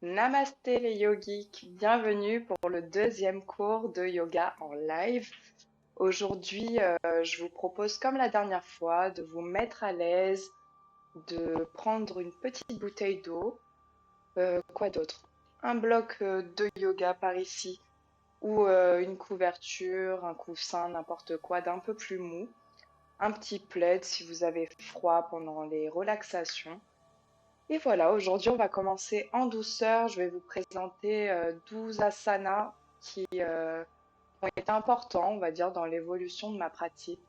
Namasté les yogiks, bienvenue pour le deuxième cours de yoga en live. Aujourd'hui, je vous propose, comme la dernière fois, de vous mettre à l'aise, de prendre une petite bouteille d'eau. Quoi d'autre? Un bloc de yoga par ici, ou une couverture, un coussin, n'importe quoi d'un peu plus mou. Un petit plaid si vous avez froid pendant les relaxations. Et voilà, aujourd'hui, on va commencer en douceur. Je vais vous présenter 12 asanas qui ont été importants, on va dire, dans l'évolution de ma pratique.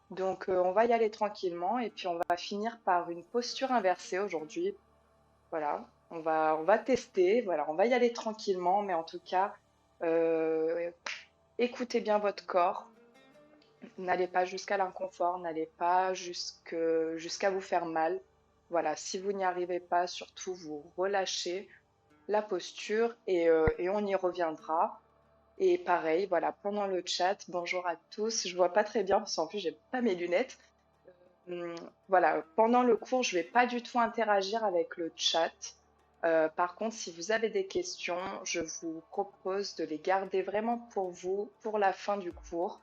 Donc, on va y aller tranquillement et puis on va finir par une posture inversée aujourd'hui. Voilà, on va tester. Voilà, on va y aller tranquillement, mais en tout cas, euh, écoutez bien votre corps. N'allez pas jusqu'à l'inconfort, n'allez pas jusqu'à vous faire mal. Voilà, si vous n'y arrivez pas, surtout vous relâchez la posture et on y reviendra. Et pareil, voilà, pendant le chat, bonjour à tous. Je vois pas très bien parce qu'en plus j'ai pas mes lunettes. Hum, voilà, pendant le cours, je vais pas du tout interagir avec le chat. Par contre, si vous avez des questions, je vous propose de les garder vraiment pour vous, pour la fin du cours.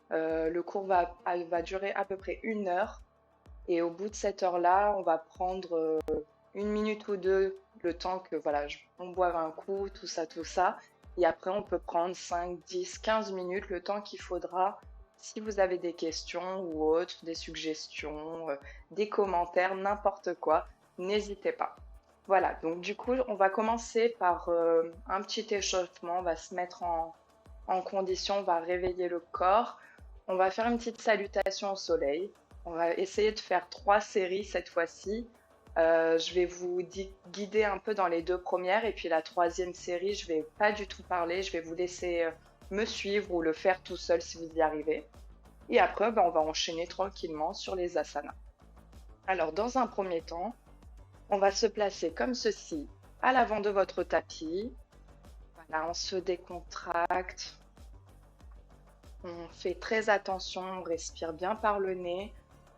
Le cours va durer à peu près 1 heure et au bout de cette heure-là, on va prendre 1 minute ou deux, le temps que voilà, on boive un coup, tout ça, tout ça. Et après, on peut prendre 5, 10, 15 minutes, le temps qu'il faudra. Si vous avez des questions ou autres, des suggestions, des commentaires, n'importe quoi, n'hésitez pas. Voilà, donc du coup, on va commencer par un petit échauffement, on va se mettre en condition, on va réveiller le corps. On va faire une petite salutation au soleil. On va essayer de faire 3 séries cette fois-ci. Je vais vous guider un peu dans les 2 premières et puis la troisième série, je vais pas du tout parler. Je vais vous laisser me suivre ou le faire tout seul si vous y arrivez. Et après, on va enchaîner tranquillement sur les asanas. Alors, dans un premier temps, on va se placer comme ceci à l'avant de votre tapis. Voilà, on se décontracte. On fait très attention, on respire bien par le nez.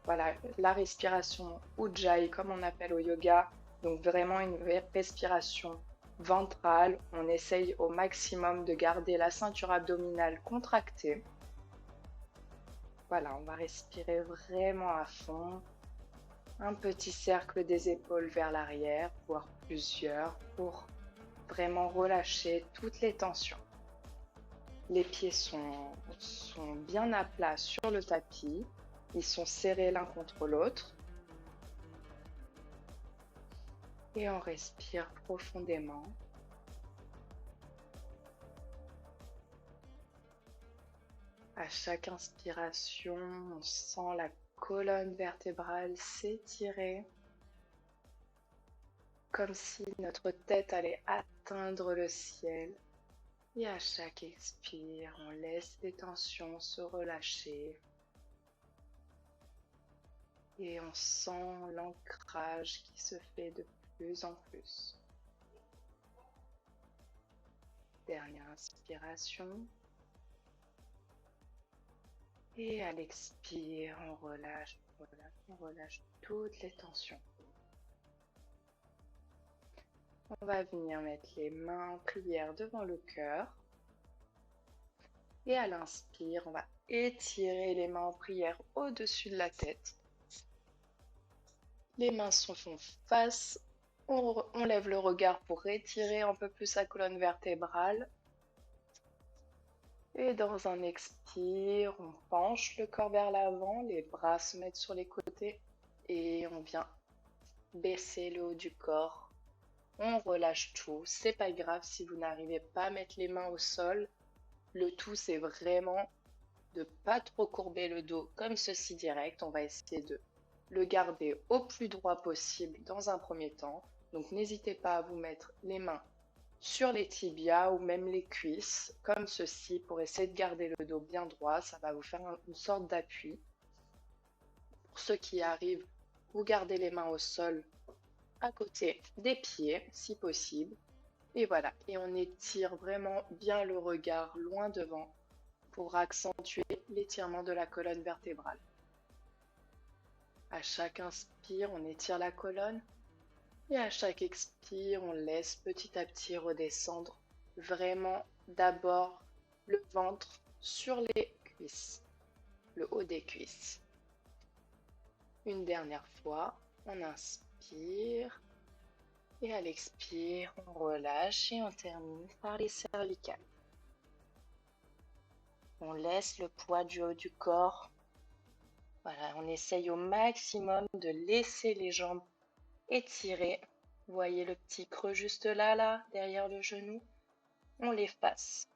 Voilà, la respiration Ujjayi, comme on appelle au yoga. Donc vraiment une respiration ventrale. On essaye au maximum de garder la ceinture abdominale contractée. Voilà, on va respirer vraiment à fond. Un petit cercle des épaules vers l'arrière, voire plusieurs, pour vraiment relâcher toutes les tensions. Les pieds sont bien à plat sur le tapis. Ils sont serrés l'un contre l'autre. Et on respire profondément. À chaque inspiration, on sent la colonne vertébrale s'étirer, comme si notre tête allait atteindre le ciel. Et à chaque expire, on laisse les tensions se relâcher. Et on sent l'ancrage qui se fait de plus en plus. Dernière inspiration. Et à l'expire, on relâche, on relâche toutes les tensions. On va venir mettre les mains en prière devant le cœur. Et à l'inspire, on va étirer les mains en prière au-dessus de la tête. Les mains se font face. On lève le regard pour étirer un peu plus la colonne vertébrale. Et dans un expire, on penche le corps vers l'avant, les bras se mettent sur les côtés et on vient baisser le haut du corps. On relâche tout, c'est pas grave si vous n'arrivez pas à mettre les mains au sol. Le tout, c'est vraiment de pas trop courber le dos comme ceci direct. On va essayer de le garder au plus droit possible dans un premier temps. Donc n'hésitez pas à vous mettre les mains sur les tibias ou même les cuisses, comme ceci, pour essayer de garder le dos bien droit. Ça va vous faire une sorte d'appui. Pour ceux qui y arrivent, vous gardez les mains au sol à côté des pieds, si possible. Et voilà, et on étire vraiment bien le regard loin devant pour accentuer l'étirement de la colonne vertébrale. À chaque inspire, on étire la colonne. Et à chaque expire, on laisse petit à petit redescendre vraiment d'abord le ventre sur les cuisses, le haut des cuisses. Une dernière fois, on inspire et à l'expire, on relâche et on termine par les cervicales. On laisse le poids du haut du corps. Voilà, on essaye au maximum de laisser les jambes étirées. Vous voyez le petit creux juste là, derrière le genou. On l'efface.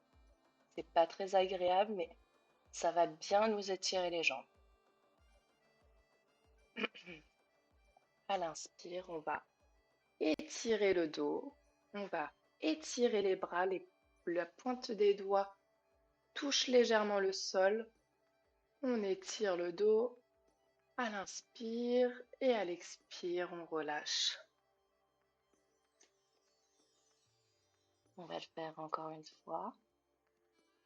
C'est pas très agréable, mais ça va bien nous étirer les jambes. À l'inspire, on va étirer le dos. On va étirer les bras, la pointe des doigts touche légèrement le sol. On étire le dos à l'inspire et à l'expire, on relâche. On va le faire encore une fois.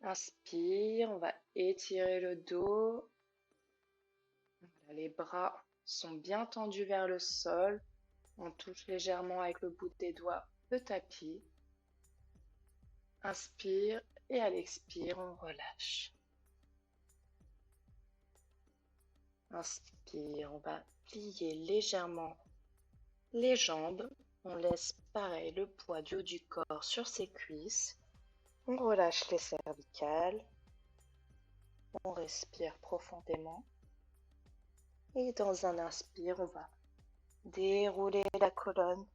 Inspire, on va étirer le dos. Voilà, les bras sont bien tendus vers le sol. On touche légèrement avec le bout des doigts le tapis. Inspire et à l'expire, on relâche. Inspire, on va plier légèrement les jambes. On laisse pareil le poids du haut du corps sur ses cuisses. On relâche les cervicales. On respire profondément. Et dans un inspire, on va dérouler la colonne,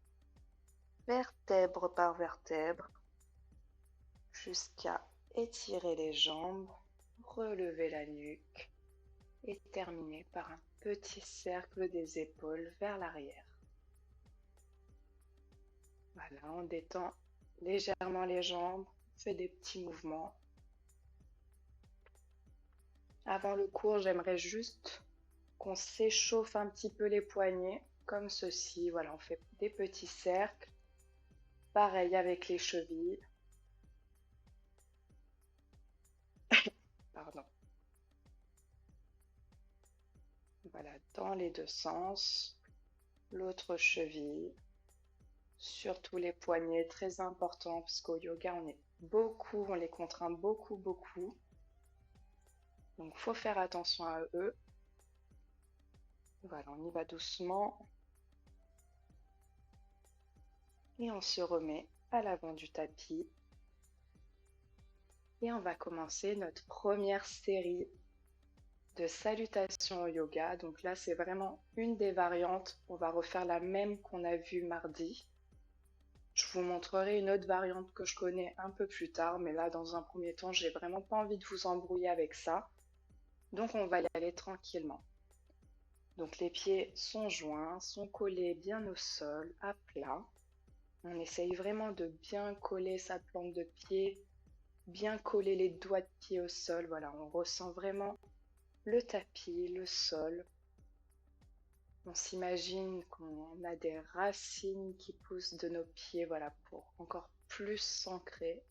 vertèbre par vertèbre, jusqu'à étirer les jambes, relever la nuque et terminer par un petit cercle des épaules vers l'arrière. Voilà, on détend légèrement les jambes, on fait des petits mouvements. Avant le cours, j'aimerais juste qu'on s'échauffe un petit peu les poignets, comme ceci. Voilà, on fait des petits cercles. Pareil avec les chevilles. Pardon. Voilà, dans les deux sens. L'autre cheville. Surtout les poignets, très important parce qu'au yoga, on les contraint beaucoup. Donc, faut faire attention à eux. Voilà, on y va doucement. Et on se remet à l'avant du tapis. Et on va commencer notre première série de salutations au yoga. Donc là, c'est vraiment une des variantes. On va refaire la même qu'on a vue mardi. Je vous montrerai une autre variante que je connais un peu plus tard, mais là, dans un premier temps, j'ai vraiment pas envie de vous embrouiller avec ça. Donc, on va y aller tranquillement. Donc, les pieds sont joints, sont collés bien au sol, à plat. On essaye vraiment de bien coller sa plante de pied, bien coller les doigts de pied au sol. Voilà, on ressent vraiment le tapis, le sol. On s'imagine qu'on a des racines qui poussent de nos pieds, voilà, pour encore plus s'ancrer.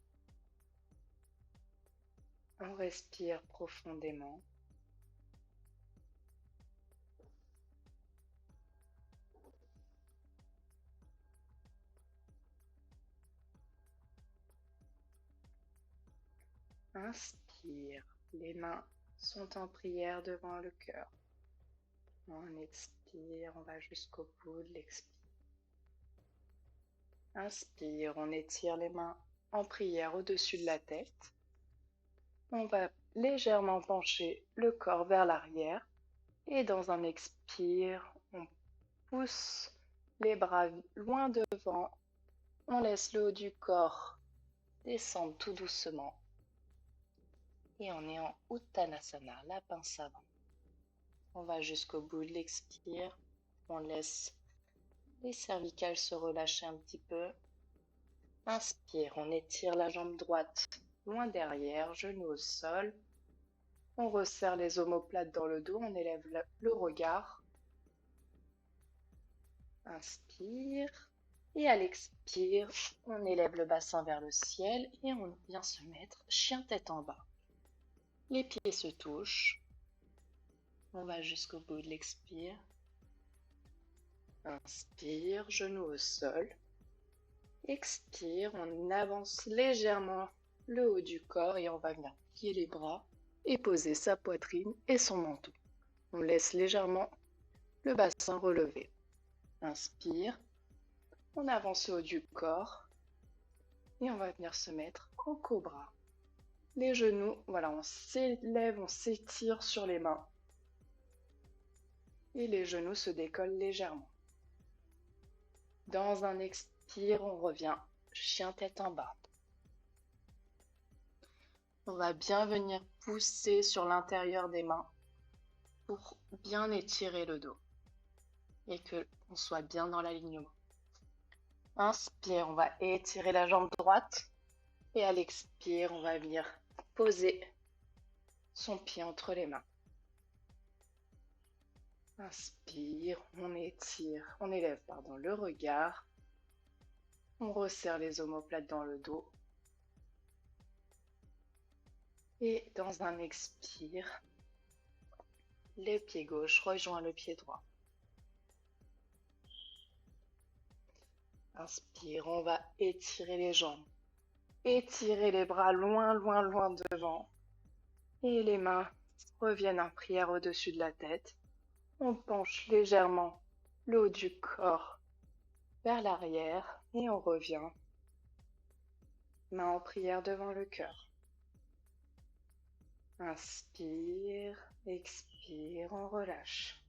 On respire profondément. Inspire. Les mains sont en prière devant le cœur. On expire, on va jusqu'au bout de l'expire. Inspire, on étire les mains en prière au-dessus de la tête. On va légèrement pencher le corps vers l'arrière. Et dans un expire, on pousse les bras loin devant. On laisse le haut du corps descendre tout doucement. Et on est en Uttanasana, la pince avant. On va jusqu'au bout de l'expire. On laisse les cervicales se relâcher un petit peu. Inspire, on étire la jambe droite loin derrière, genou au sol. On resserre les omoplates dans le dos, on élève le regard. Inspire. Et à l'expire, on élève le bassin vers le ciel et on vient se mettre chien tête en bas. Les pieds se touchent. On va jusqu'au bout de l'expire. Inspire, genou au sol. Expire, on avance légèrement le haut du corps et on va venir plier les bras et poser sa poitrine et son menton. On laisse légèrement le bassin relevé. Inspire, on avance le haut du corps et on va venir se mettre en cobra. Les genoux, voilà, on s'élève, on s'étire sur les mains et les genoux se décollent légèrement. Dans un expire, on revient chien tête en bas. On va bien venir pousser sur l'intérieur des mains pour bien étirer le dos et que on soit bien dans l'alignement. Inspire, on va étirer la jambe droite et à l'expire, on va venir poser son pied entre les mains. Inspire, on étire, on élève le regard. On resserre les omoplates dans le dos. Et dans un expire, le pied gauche rejoint le pied droit. Inspire, on va étirer les jambes. Étirer les bras loin, loin, loin devant. Et les mains reviennent en prière au-dessus de la tête. On penche légèrement le haut du corps vers l'arrière et on revient. Main en prière devant le cœur. Inspire, expire, on relâche.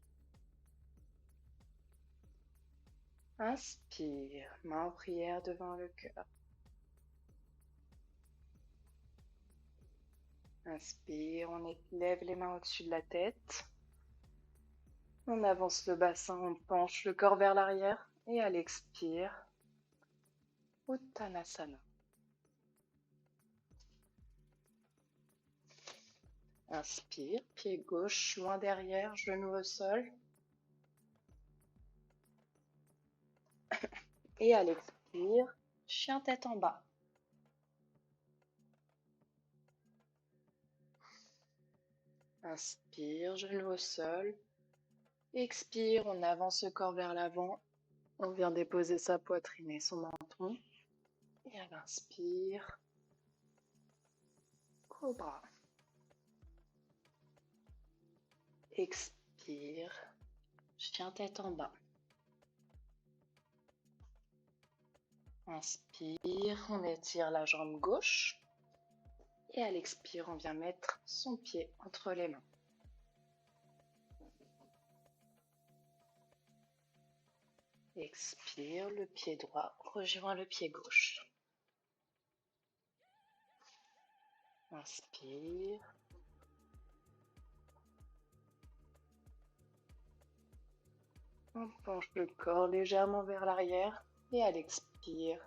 Inspire, main en prière devant le cœur. Inspire, on élève les mains au-dessus de la tête. On avance le bassin, on penche le corps vers l'arrière. Et à l'expire, Uttanasana. Inspire, pied gauche loin derrière, genou au sol. Et à l'expire, chien tête en bas. Inspire, genou au sol. Expire, on avance le corps vers l'avant. On vient déposer sa poitrine et son menton. Et à l'inspire, cobra. Expire, chien tête en bas. Inspire, on étire la jambe gauche. Et à l'expire, on vient mettre son pied entre les mains. Expire, le pied droit rejoint le pied gauche. Inspire. On penche le corps légèrement vers l'arrière et à l'expire,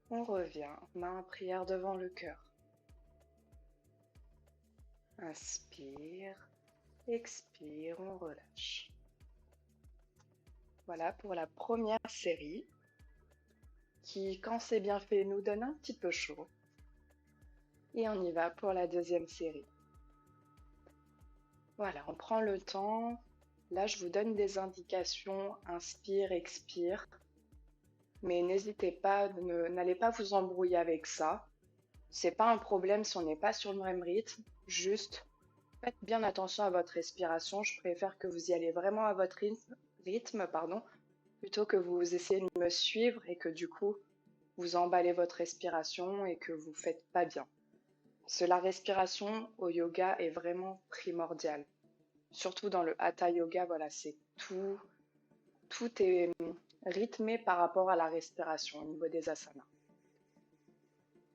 on revient, main en prière devant le cœur. Inspire, expire, on relâche. Voilà pour la première série qui, quand c'est bien fait, nous donne un petit peu chaud. Et on y va pour la deuxième série. Voilà, on prend le temps. Là, je vous donne des indications, inspire, expire. Mais n'hésitez pas, n'allez pas vous embrouiller avec ça. C'est pas un problème si on n'est pas sur le même rythme. Juste, faites bien attention à votre respiration. Je préfère que vous y allez vraiment à votre rythme, plutôt que vous essayez de me suivre et que du coup, vous emballez votre respiration et que vous faites pas bien. Parce que la respiration au yoga est vraiment primordiale. Surtout dans le Hatha Yoga, voilà, c'est tout est rythmé par rapport à la respiration au niveau des asanas.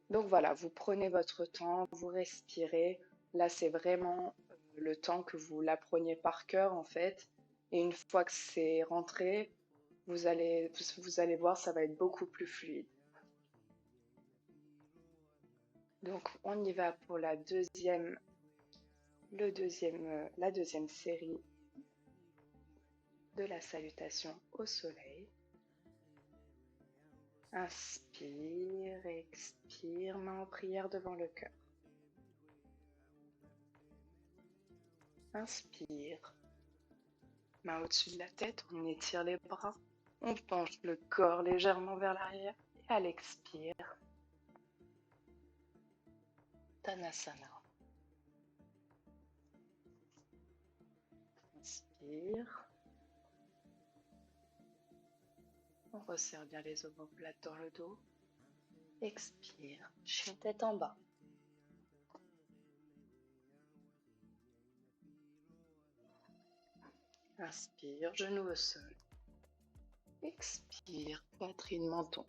Donc voilà, vous prenez votre temps, vous respirez. Là, c'est vraiment le temps que vous l'appreniez par cœur en fait. Et une fois que c'est rentré, vous allez voir, ça va être beaucoup plus fluide. Donc on y va pour la deuxième série de la salutation au soleil. Inspire, expire, main en prière devant le cœur. Inspire. Main au-dessus de la tête, on étire les bras. On penche le corps légèrement vers l'arrière. Et à l'expire, Tanasana. Inspire. On resserre bien les omoplates dans le dos. Expire, chien tête en bas. Inspire, genou au sol. Expire, poitrine, menton.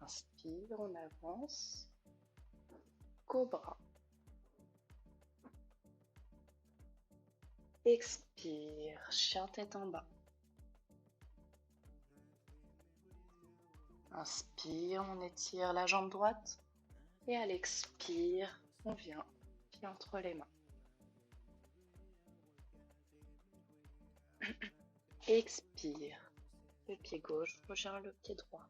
Inspire, on avance. Cobra. Expire, chien tête en bas. Inspire, on étire la jambe droite. Et à l'expire, on vient, pied entre les mains. Expire, le pied gauche rejoint le pied droit.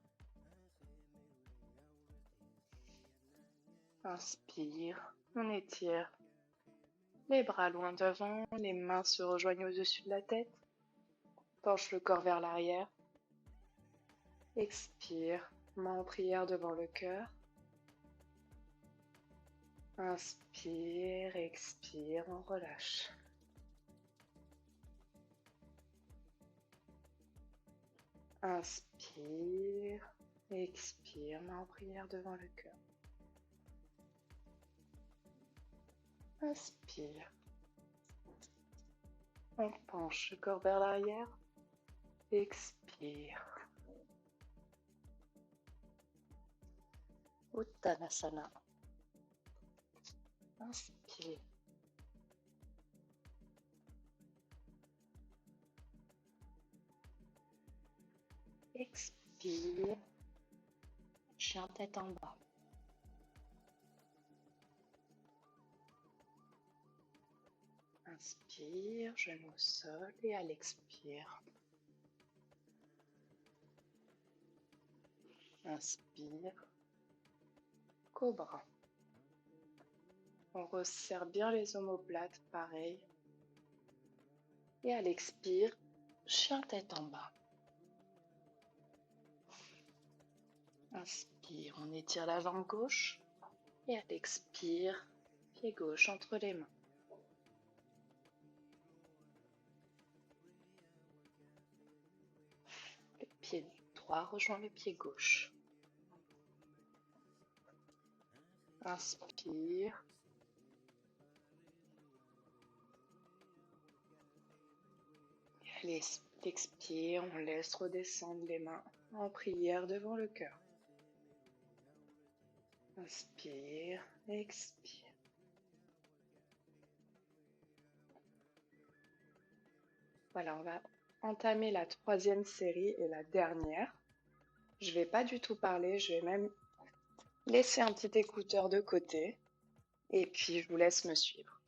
Inspire, on étire les bras loin devant, les mains se rejoignent au-dessus de la tête. Penche le corps vers l'arrière. Expire, main en prière devant le cœur. Inspire, expire, on relâche. Inspire, expire, main en prière devant le cœur. Inspire. On penche le corps vers l'arrière. Expire. Uttanasana. Inspire. Expire. Chien tête en bas. Inspire, genou au sol et à l'expire. Inspire. Cobra. On resserre bien les omoplates, pareil. Et à l'expire, chien tête en bas. Inspire, on étire la jambe gauche. Et à l'expire, pied gauche entre les mains. Le pied droit rejoint le pied gauche. Inspire. Et à l'expire, on laisse redescendre les mains en prière devant le cœur. Inspire, expire. Voilà, on va entamer la troisième série et la dernière. Je ne vais pas du tout parler, je vais même laisser un petit écouteur de côté et puis je vous laisse me suivre.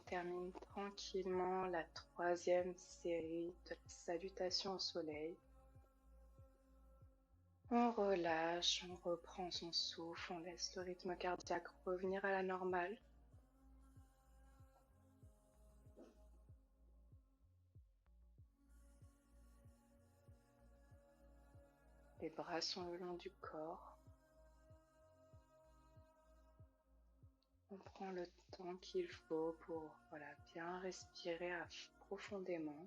termine tranquillement la troisième série de salutations au soleil. On relâche, on reprend son souffle, on laisse le rythme cardiaque revenir à la normale. Les bras sont le long du corps. On prend le temps qu'il faut pour bien respirer profondément.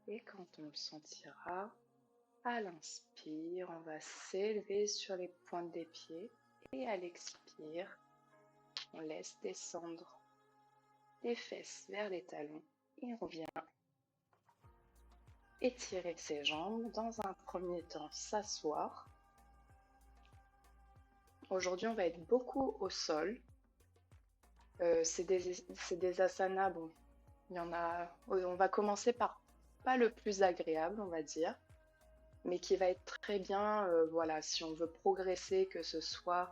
Et quand on le sentira, à l'inspire, on va s'élever sur les pointes des pieds et à l'expire, on laisse descendre les fesses vers les talons et on vient étirer ses jambes. Dans un premier temps, s'asseoir. Aujourd'hui, on va être beaucoup au sol. C'est des asanas, bon, il y en a, on va commencer par pas le plus agréable, on va dire, mais qui va être très bien, si on veut progresser, que ce soit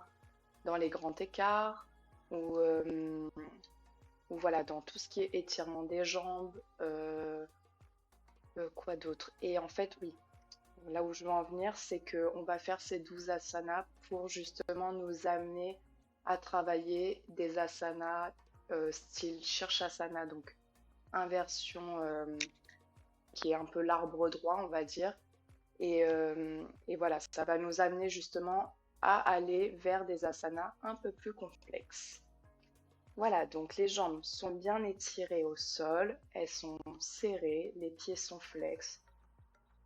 dans les grands écarts ou dans tout ce qui est étirement des jambes, quoi d'autre. Et en fait, oui, là où je veux en venir, c'est qu'on va faire ces 12 asanas pour justement nous amener à travailler des asanas style Shirshasana, donc inversion qui est un peu l'arbre droit, on va dire. Et voilà, ça va nous amener justement à aller vers des asanas un peu plus complexes. Voilà, donc les jambes sont bien étirées au sol, elles sont serrées, les pieds sont flex.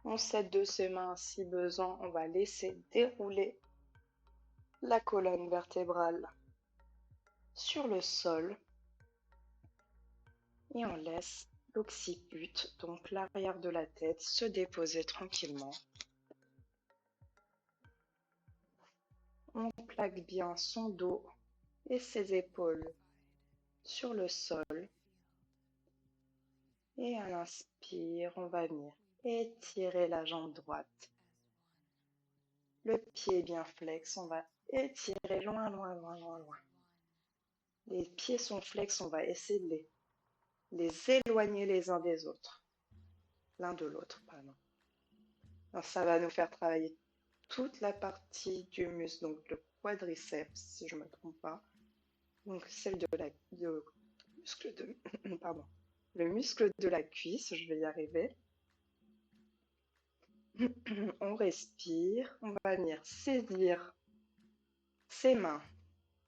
On s'aide de ses mains si besoin, on va laisser dérouler la colonne vertébrale sur le sol et on laisse l'occiput, donc l'arrière de la tête, se déposer tranquillement. On plaque bien son dos et ses épaules sur le sol. Et à l'inspire, on va venir étirer la jambe droite. Le pied bien flex, on va étirer loin, loin, loin, loin, loin. Les pieds sont flex, on va essayer de les éloigner les uns des autres. L'un de l'autre, pardon. Alors, ça va nous faire travailler toute la partie du muscle, donc le quadriceps, si je ne me trompe pas. Donc celle le muscle de la cuisse, je vais y arriver. On respire, on va venir saisir ses mains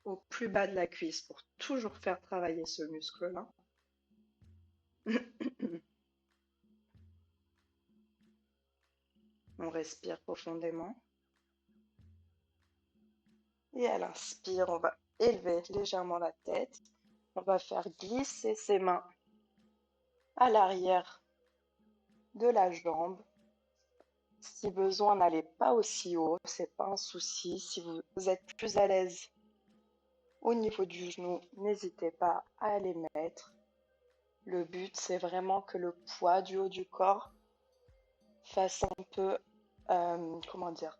au plus bas de la cuisse pour toujours faire travailler ce muscle-là. On respire profondément. Et à l'inspire, on va élever légèrement la tête. On va faire glisser ses mains à l'arrière de la jambe. Si besoin, n'allez pas aussi haut, c'est pas un souci. Si vous êtes plus à l'aise au niveau du genou, n'hésitez pas à les mettre. Le but, c'est vraiment que le poids du haut du corps fasse un peu,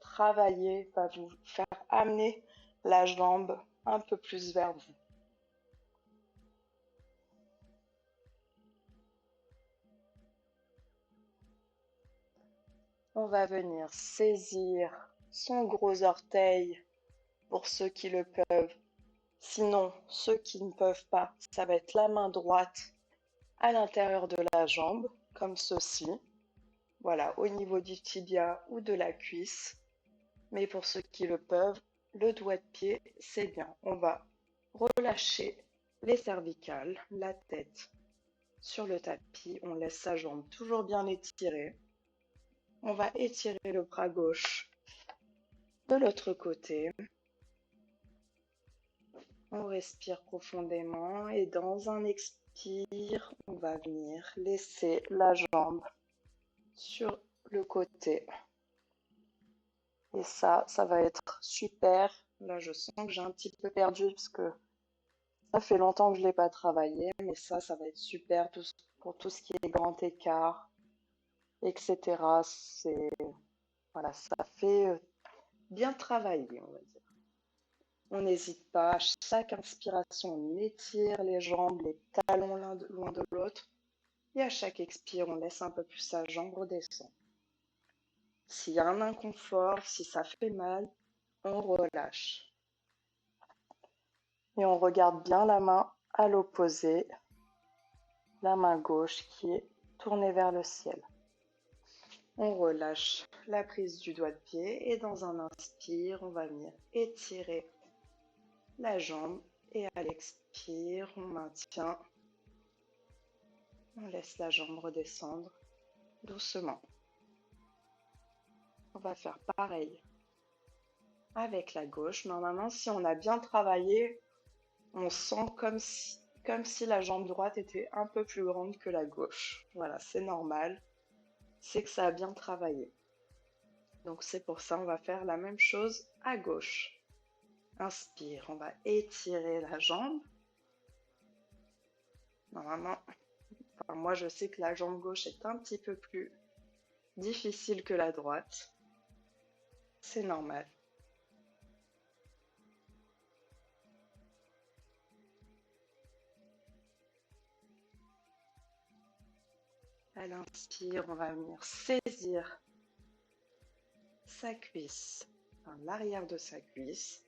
travailler, va vous faire amener la jambe un peu plus vers vous. On va venir saisir son gros orteil pour ceux qui le peuvent. Sinon, ceux qui ne peuvent pas, ça va être la main droite à l'intérieur de la jambe, comme ceci. Voilà, au niveau du tibia ou de la cuisse. Mais pour ceux qui le peuvent, le doigt de pied, c'est bien. On va relâcher les cervicales, la tête sur le tapis. On laisse sa jambe toujours bien étirée. On va étirer le bras gauche de l'autre côté. On respire profondément et dans un expire, on va venir laisser la jambe sur le côté. Et ça va être super. Là, je sens que j'ai un petit peu perdu parce que ça fait longtemps que je ne l'ai pas travaillé, mais ça va être super pour tout ce qui est grand écart. etc. Voilà, ça fait bien travailler, on va dire. On n'hésite pas, à chaque inspiration, on étire les jambes, les talons loin de l'autre. Et à chaque expire, on laisse un peu plus sa jambe redescendre. S'il y a un inconfort, si ça fait mal, on relâche. Et on regarde bien la main à l'opposé, la main gauche qui est tournée vers le ciel. On relâche la prise du doigt de pied et dans un inspire, on va venir étirer la jambe et à l'expire, on maintient. On laisse la jambe redescendre doucement. On va faire pareil avec la gauche. Normalement, si on a bien travaillé, on sent comme si la jambe droite était un peu plus grande que la gauche. Voilà, c'est normal. C'est que ça a bien travaillé. Donc c'est pour ça, on va faire la même chose à gauche. Inspire, on va étirer la jambe. Normalement, moi je sais que la jambe gauche est un petit peu plus difficile que la droite. C'est normal. À l'inspire, on va venir saisir sa cuisse, enfin, l'arrière de sa cuisse.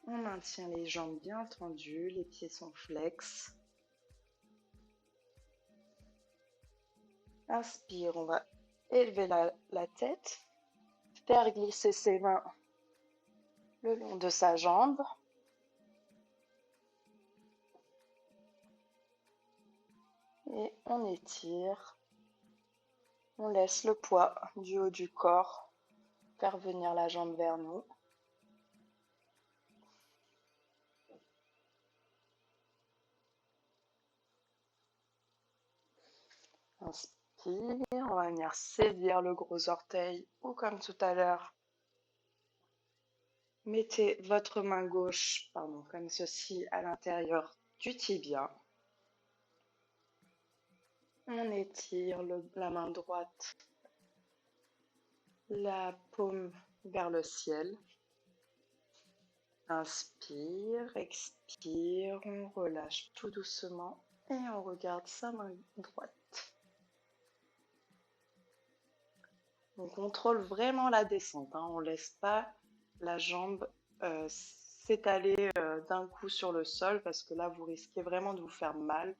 On maintient les jambes bien tendues, les pieds sont flex. Inspire, on va élever la tête, faire glisser ses mains le long de sa jambe. Et on étire. On laisse le poids du haut du corps faire venir la jambe vers nous. Inspire, on va venir saisir le gros orteil ou comme tout à l'heure, mettez votre main gauche, comme ceci, à l'intérieur du tibia. On étire la main droite, la paume vers le ciel. Inspire, expire, on relâche tout doucement et on regarde sa main droite. On contrôle vraiment la descente, hein. On ne laisse pas la jambe s'étaler d'un coup sur le sol parce que là, vous risquez vraiment de vous faire mal.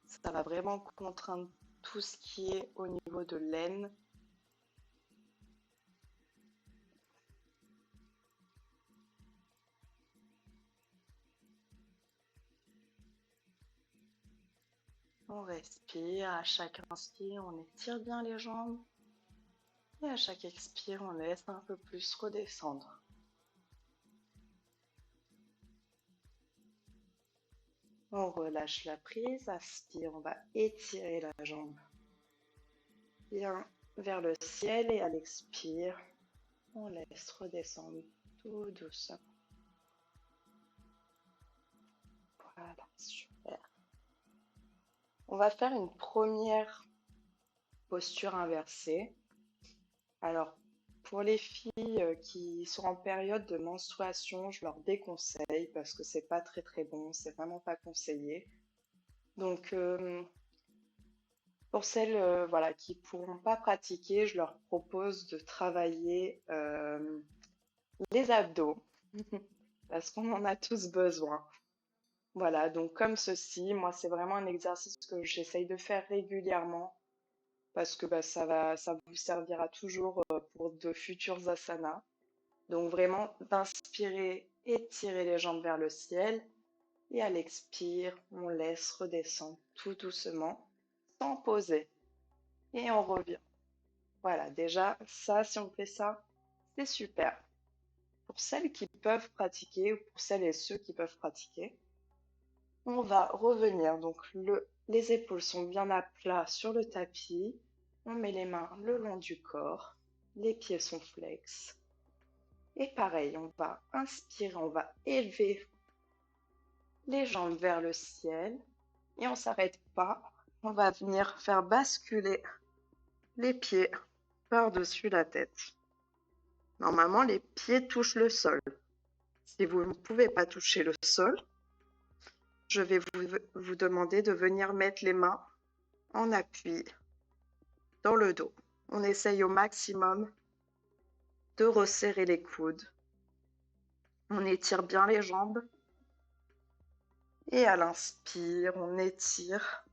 Ça va vraiment contraindre tout ce qui est au niveau de l'aine. On respire, à chaque inspire, on étire bien les jambes. Et à chaque expire, on laisse un peu plus redescendre. On relâche la prise, aspire, on va étirer la jambe bien vers le ciel et à l'expire, on laisse redescendre tout doucement. Voilà, super. On va faire une première posture inversée. Alors, pour les filles qui sont en période de menstruation, je leur déconseille parce que c'est pas très bon, c'est vraiment pas conseillé. Donc, pour celles voilà, qui ne pourront pas pratiquer, je leur propose de travailler les abdos parce qu'on en a tous besoin. Voilà, donc comme ceci, moi c'est vraiment un exercice que j'essaye de faire régulièrement parce que ça vous servira toujours pour de futurs asanas. Donc vraiment d'inspirer, étirer les jambes vers le ciel et à l'expire, on laisse redescendre tout doucement sans poser et on revient. Voilà, déjà ça, si on fait ça, c'est super. Pour celles qui peuvent pratiquer ou pour celles et ceux qui peuvent pratiquer, on va revenir. Donc les épaules sont bien à plat sur le tapis. On met les mains le long du corps. Les pieds sont flex. Et pareil, on va inspirer, on va élever les jambes vers le ciel. Et on ne s'arrête pas. On va venir faire basculer les pieds par-dessus la tête. Normalement, les pieds touchent le sol. Si vous ne pouvez pas toucher le sol, je vais vous demander de venir mettre les mains en appui dans le dos. On essaye au maximum de resserrer les coudes. On étire bien les jambes. Et à l'inspire, on étire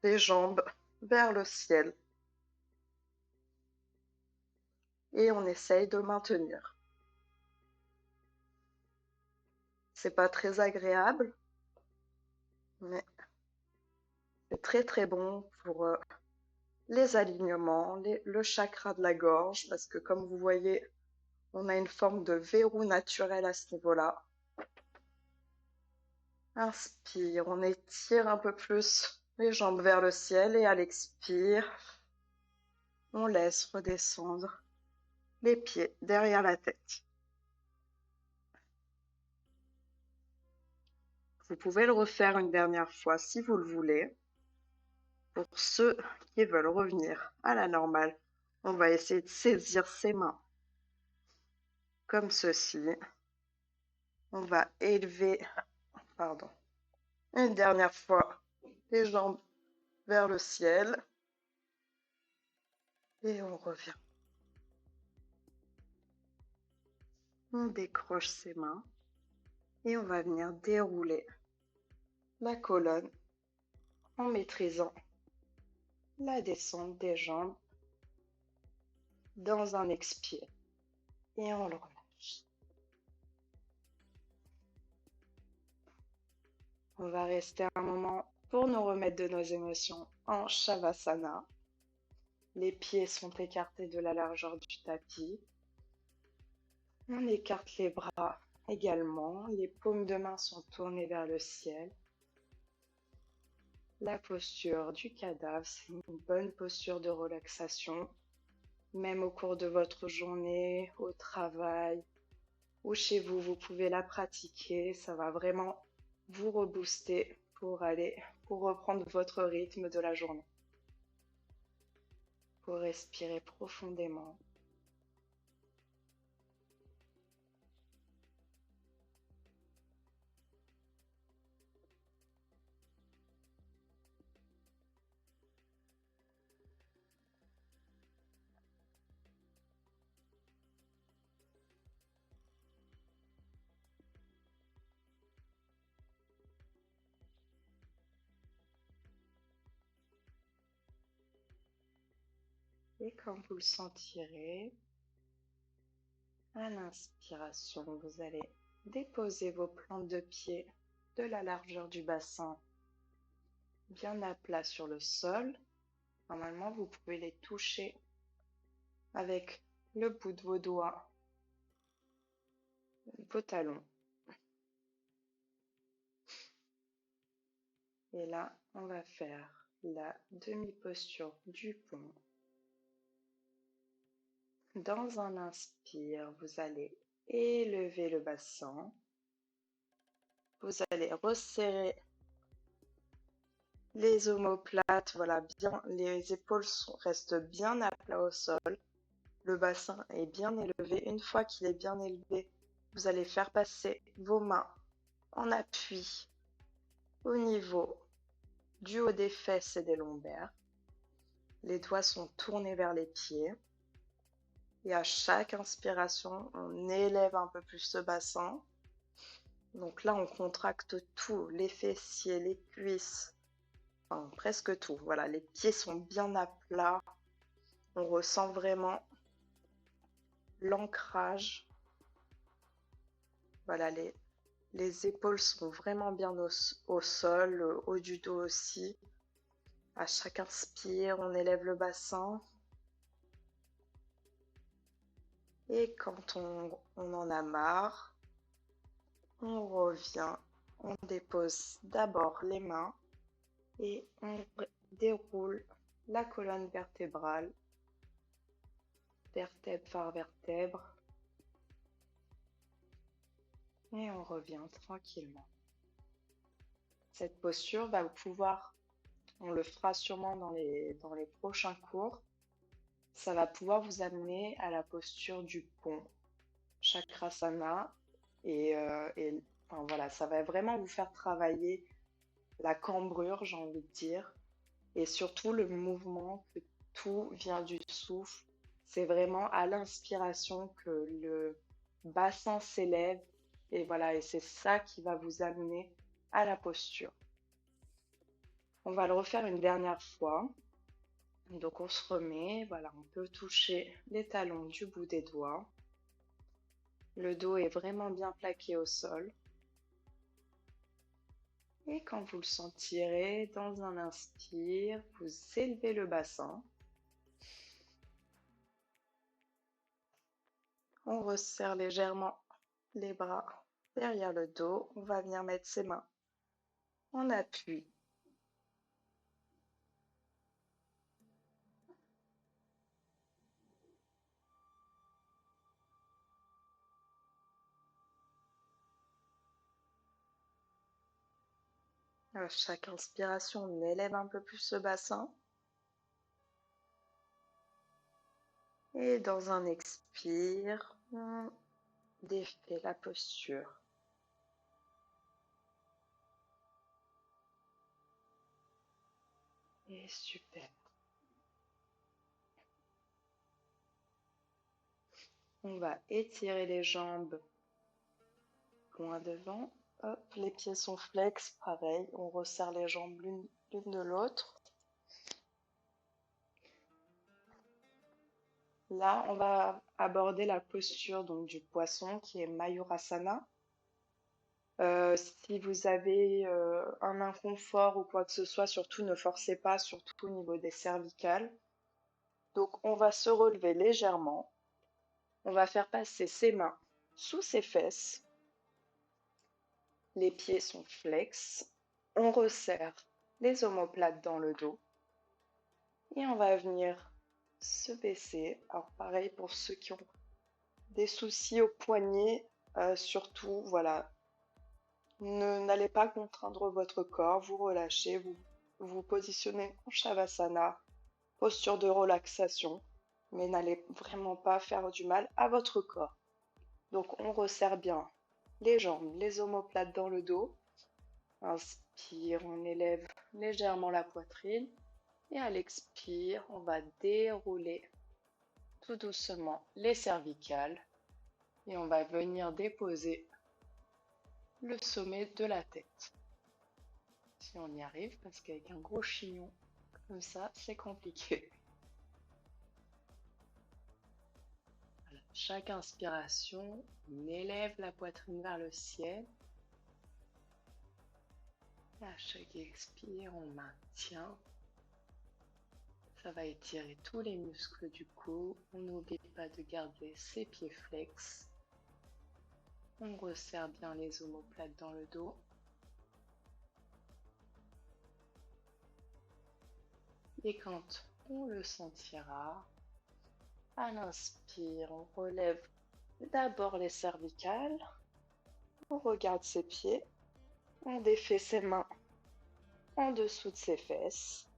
les jambes vers le ciel. Et on essaye de maintenir. C'est pas très agréable, mais c'est très très bon pour les alignements, le chakra de la gorge, parce que comme vous voyez, on a une forme de verrou naturel à ce niveau-là. Inspire, on étire un peu plus les jambes vers le ciel et à l'expire, on laisse redescendre les pieds derrière la tête. Vous pouvez le refaire une dernière fois si vous le voulez. Pour ceux qui veulent revenir à la normale, on va essayer de saisir ses mains comme ceci. On va élever, une dernière fois les jambes vers le ciel et on revient. On décroche ses mains et on va venir dérouler la colonne en maîtrisant la descente des jambes dans un expire et on le relâche. On va rester un moment pour nous remettre de nos émotions en Shavasana. Les pieds sont écartés de la largeur du tapis. On écarte les bras également. Les paumes de main sont tournées vers le ciel. La posture du cadavre, c'est une bonne posture de relaxation. Même au cours de votre journée, au travail ou chez vous, vous pouvez la pratiquer. Ça va vraiment vous rebooster pour reprendre votre rythme de la journée. Pour respirer profondément. Et quand vous le sentirez, à l'inspiration, vous allez déposer vos plantes de pied de la largeur du bassin bien à plat sur le sol. Normalement, vous pouvez les toucher avec le bout de vos doigts, vos talons. Et là, on va faire la demi-posture du pont. Dans un inspire, vous allez élever le bassin. Vous allez resserrer les omoplates, voilà, bien, les épaules restent bien à plat au sol. Le bassin est bien élevé. Une fois qu'il est bien élevé, vous allez faire passer vos mains en appui au niveau du haut des fesses et des lombaires. Les doigts sont tournés vers les pieds. Et à chaque inspiration, on élève un peu plus ce bassin. Donc là, on contracte tout, les fessiers, les cuisses, enfin presque tout. Voilà, les pieds sont bien à plat. On ressent vraiment l'ancrage. Voilà, les épaules sont vraiment bien au sol, le haut du dos aussi. À chaque inspire, on élève le bassin. Et quand on en a marre, on revient, on dépose d'abord les mains et on déroule la colonne vertébrale, vertèbre par vertèbre. Et on revient tranquillement. Cette posture va pouvoir, on le fera sûrement dans les prochains cours, Ça va pouvoir vous amener à la posture du pont, Chakrasana. Enfin, voilà, ça va vraiment vous faire travailler la cambrure, j'ai envie de dire, et surtout le mouvement, que tout vient du souffle. C'est vraiment à l'inspiration que le bassin s'élève, et voilà, et c'est ça qui va vous amener à la posture. On va le refaire une dernière fois. Donc on se remet, voilà, on peut toucher les talons du bout des doigts. Le dos est vraiment bien plaqué au sol. Et quand vous le sentirez, dans un inspire, vous élevez le bassin. On resserre légèrement les bras derrière le dos. On va venir mettre ses mains en appui. À chaque inspiration, on élève un peu plus ce bassin. Et dans un expire, on défait la posture. Et super. On va étirer les jambes loin devant. Hop, les pieds sont flex, pareil. On resserre les jambes l'une de l'autre. Là, on va aborder la posture donc, du poisson qui est Mayurasana. Si vous avez un inconfort ou quoi que ce soit, surtout ne forcez pas, surtout au niveau des cervicales. Donc, on va se relever légèrement. On va faire passer ses mains sous ses fesses. Les pieds sont flex. On resserre les omoplates dans le dos. Et on va venir se baisser. Alors pareil pour ceux qui ont des soucis au poignet, surtout, voilà, n'allez pas contraindre votre corps, vous relâchez, vous vous positionnez en Shavasana, posture de relaxation, mais n'allez vraiment pas faire du mal à votre corps. Donc on resserre bien les jambes, les omoplates dans le dos. Inspire, on élève légèrement la poitrine. Et à l'expire, on va dérouler tout doucement les cervicales. Et on va venir déposer le sommet de la tête. Si on y arrive, parce qu'avec un gros chignon comme ça, c'est compliqué. Voilà. Chaque inspiration, on élève la poitrine vers le ciel. Et à chaque expire, on maintient. Ça va étirer tous les muscles du cou. On n'oublie pas de garder ses pieds flex. On resserre bien les omoplates dans le dos. Et quand on le sentira, à l'inspire, on relève d'abord les cervicales. On regarde ses pieds. On défait ses mains en dessous de ses fesses.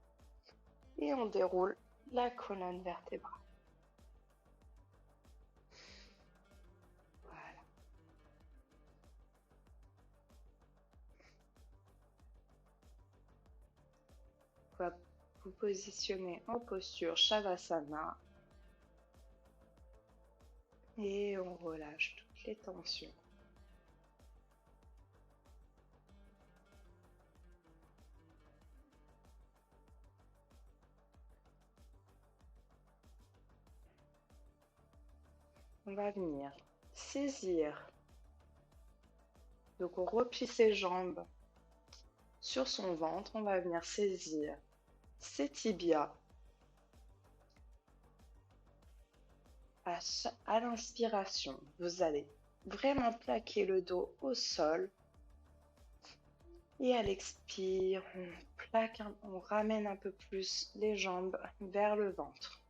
Et on déroule la colonne vertébrale. Voilà. On va vous positionner en posture Shavasana. Et on relâche toutes les tensions. On va venir saisir. Donc on replie ses jambes sur son ventre. On va venir saisir ses tibias. À l'inspiration, vous allez vraiment plaquer le dos au sol. Et à l'expire, on ramène un peu plus les jambes vers le ventre.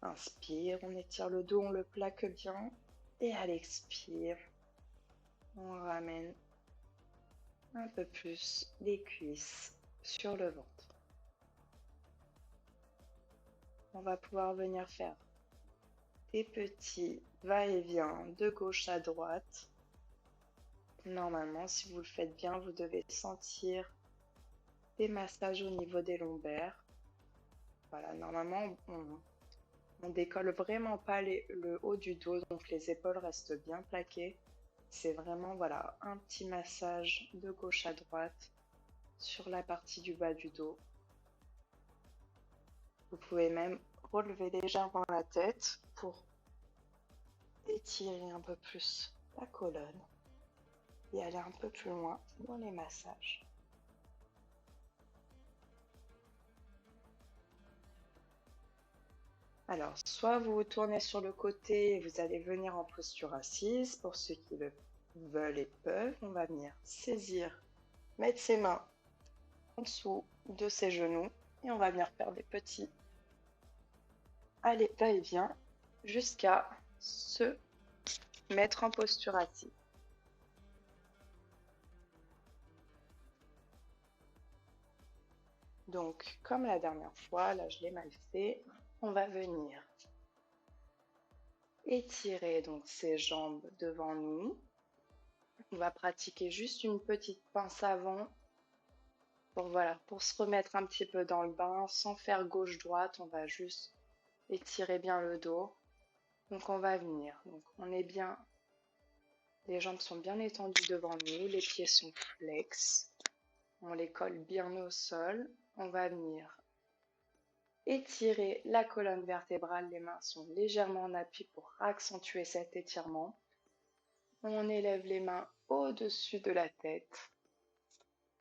Inspire, on étire le dos, on le plaque bien. Et à l'expire, on ramène un peu plus les cuisses sur le ventre. on va pouvoir venir faire des petits va-et-vient de gauche à droite. Normalement, si vous le faites bien, vous devez sentir des massages au niveau des lombaires. Voilà, normalement, on décolle vraiment pas le haut du dos, donc les épaules restent bien plaquées. C'est vraiment, voilà, un petit massage de gauche à droite sur la partie du bas du dos. Vous pouvez même relever légèrement la tête pour étirer un peu plus la colonne et aller un peu plus loin dans les massages. Alors, soit vous vous tournez sur le côté et vous allez venir en posture assise. Pour ceux qui le veulent et peuvent, on va venir saisir, mettre ses mains en dessous de ses genoux et on va venir faire des petits allez, va-et-vient jusqu'à se mettre en posture assise. Donc, comme la dernière fois, là je l'ai mal fait, on va venir étirer donc ses jambes devant nous. On va pratiquer juste une petite pince avant pour se remettre un petit peu dans le bain sans faire gauche-droite. On va juste étirer bien le dos. Donc on va venir. Donc on est bien, les jambes sont bien étendues devant nous, les pieds sont flex. On les colle bien au sol. On va venir étirer la colonne vertébrale. Les mains sont légèrement en appui pour accentuer cet étirement. On élève les mains au-dessus de la tête.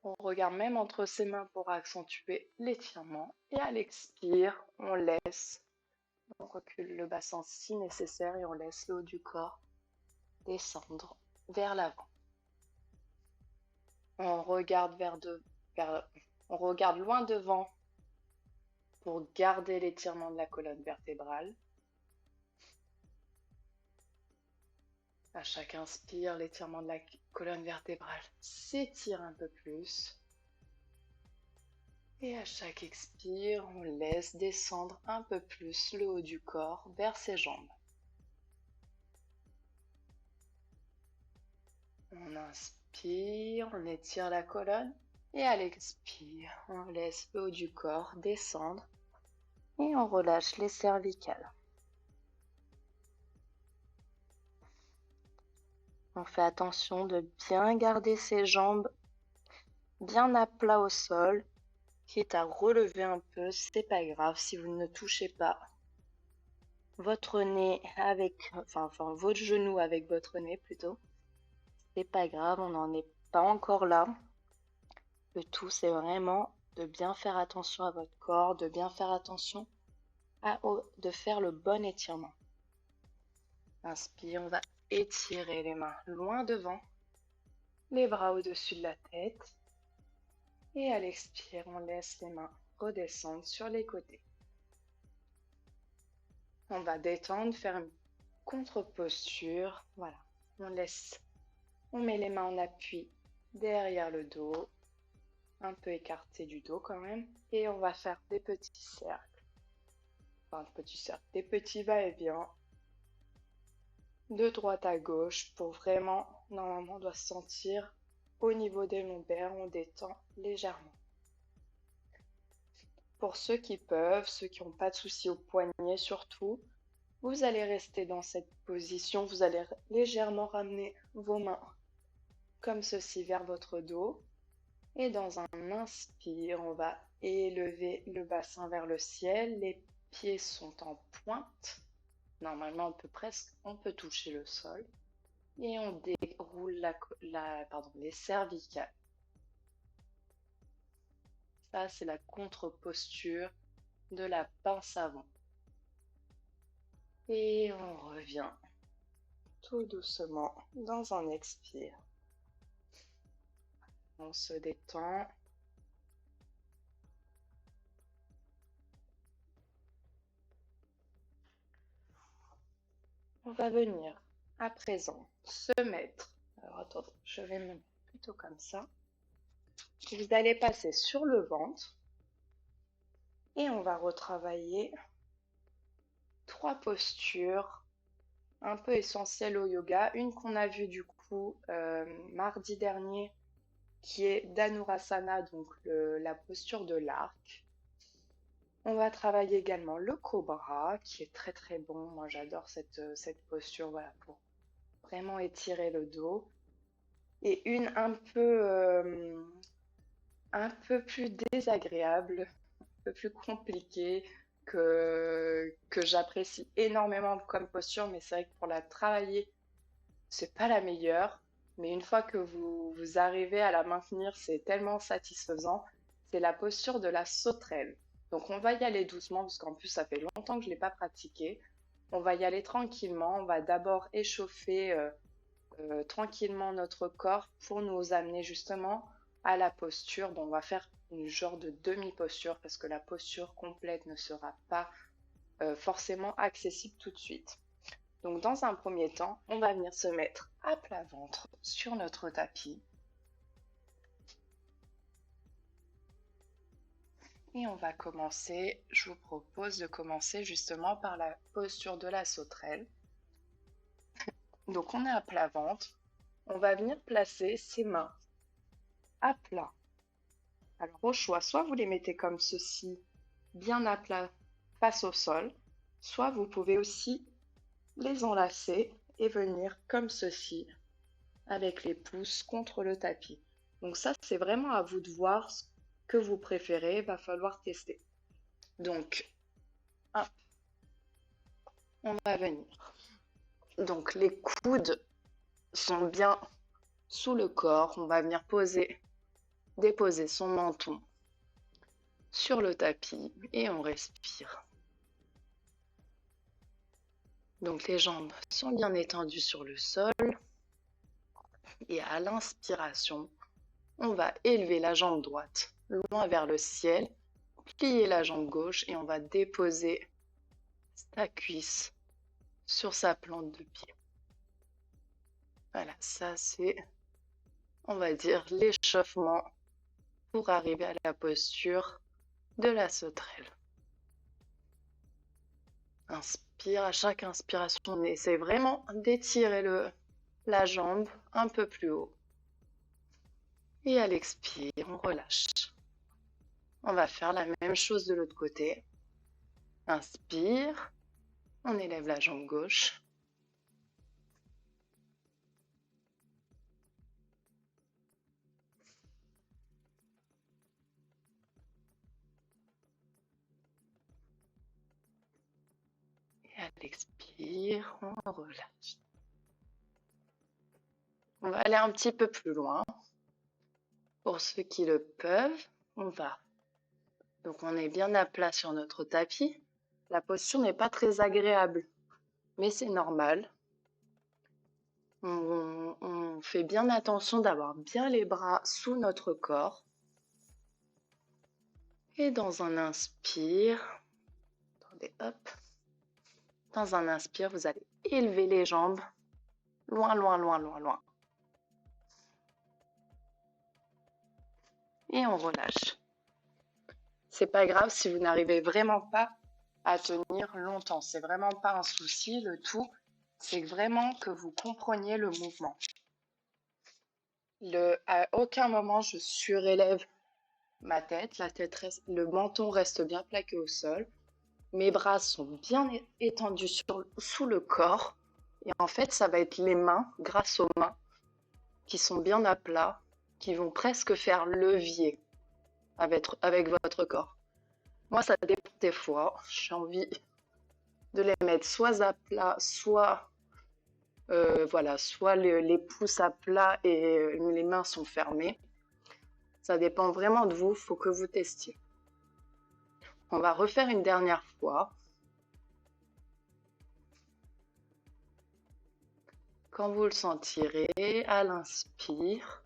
On regarde même entre ses mains pour accentuer l'étirement. Et à l'expire, on laisse, on recule le bassin si nécessaire et on laisse le haut du corps descendre vers l'avant. On regarde on regarde loin devant pour garder l'étirement de la colonne vertébrale. À chaque inspire, l'étirement de la colonne vertébrale s'étire un peu plus. Et à chaque expire, on laisse descendre un peu plus le haut du corps vers ses jambes. On inspire, on étire la colonne. Et à l'expire, on laisse le haut du corps descendre. Et on relâche les cervicales. On fait attention de bien garder ses jambes bien à plat au sol. Quitte à relever un peu, c'est pas grave si vous ne touchez pas votre nez avec, enfin votre genou avec votre nez plutôt. C'est pas grave, on n'en est pas encore là. Le tout, c'est vraiment de bien faire attention à votre corps, de bien faire attention de faire le bon étirement. Inspire, on va étirer les mains loin devant, les bras au-dessus de la tête. Et à l'expire, on laisse les mains redescendre sur les côtés. On va détendre, faire une contre-posture. Voilà, on met les mains en appui derrière le dos, un peu écarté du dos quand même. Et on va faire des petits cercles. Des petits va-et-vient de droite à gauche pour vraiment, normalement, on doit se sentir au niveau des lombaires, on détend légèrement. Pour ceux qui peuvent, ceux qui n'ont pas de soucis au poignet surtout, vous allez rester dans cette position, vous allez légèrement ramener vos mains comme ceci vers votre dos. Et dans un inspire, on va élever le bassin vers le ciel, les pieds sont en pointe. Normalement, on peut toucher le sol. Et on déroule les cervicales. Ça, c'est la contre-posture de la pince avant. Et on revient tout doucement dans un expire. On se détend. On va venir à présent se mettre. Alors attendez, je vais me mettre plutôt comme ça. Vous allez passer sur le ventre et on va retravailler trois postures un peu essentielles au yoga. Une qu'on a vue du coup mardi dernier, qui est Dhanurasana, donc la posture de l'arc. On va travailler également le cobra, qui est très très bon. Moi j'adore cette posture, voilà, pour vraiment étirer le dos. Et une un peu plus désagréable, un peu plus compliquée, que j'apprécie énormément comme posture, mais c'est vrai que pour la travailler, c'est pas la meilleure. Mais une fois que vous arrivez à la maintenir, c'est tellement satisfaisant. C'est la posture de la sauterelle. Donc on va y aller doucement, parce qu'en plus ça fait longtemps que je ne l'ai pas pratiqué. On va y aller tranquillement. On va d'abord échauffer tranquillement notre corps pour nous amener justement à la posture. Bon, on va faire une genre de demi-posture parce que la posture complète ne sera pas forcément accessible tout de suite. Donc dans un premier temps, on va venir se mettre à plat ventre sur notre tapis. Et on va commencer, je vous propose de commencer justement par la posture de la sauterelle. Donc on est à plat ventre, on va venir placer ses mains à plat. Alors au choix, soit vous les mettez comme ceci, bien à plat face au sol, soit vous pouvez aussi les enlacer et venir comme ceci, avec les pouces contre le tapis. Donc ça, c'est vraiment à vous de voir ce que vous préférez, va falloir tester. Donc, hop, on va venir. Donc les coudes sont bien sous le corps, on va venir déposer son menton sur le tapis et on respire. Donc les jambes sont bien étendues sur le sol et à l'inspiration, on va élever la jambe droite loin vers le ciel, plier la jambe gauche et on va déposer sa cuisse sur sa plante de pied. Voilà, ça c'est, on va dire, l'échauffement pour arriver à la posture de la sauterelle. Inspire, à chaque inspiration, on essaie vraiment d'étirer la jambe un peu plus haut. Et à l'expire, on relâche. On va faire la même chose de l'autre côté. Inspire, on élève la jambe gauche. Et à l'expire, on relâche. On va aller un petit peu plus loin. Pour ceux qui le peuvent, on va. Donc on est bien à plat sur notre tapis. La posture n'est pas très agréable, mais c'est normal. On fait bien attention d'avoir bien les bras sous notre corps. Et dans un inspire, attendez, hop. Dans un inspire, vous allez élever les jambes loin, loin, loin, loin, loin. Et on relâche. C'est pas grave si vous n'arrivez vraiment pas à tenir longtemps. C'est vraiment pas un souci. Le tout, c'est vraiment que vous compreniez le mouvement. À aucun moment je surélève ma tête. Le menton reste bien plaqué au sol. Mes bras sont bien étendus sous le corps. Et en fait, ça va être les mains, grâce aux mains, qui sont bien à plat, qui vont presque faire levier avec votre corps. Moi, ça dépend des fois. J'ai envie de les mettre soit à plat, soit soit les pouces à plat et les mains sont fermées. Ça dépend vraiment de vous, il faut que vous testiez. On va refaire une dernière fois. Quand vous le sentirez, à l'inspire,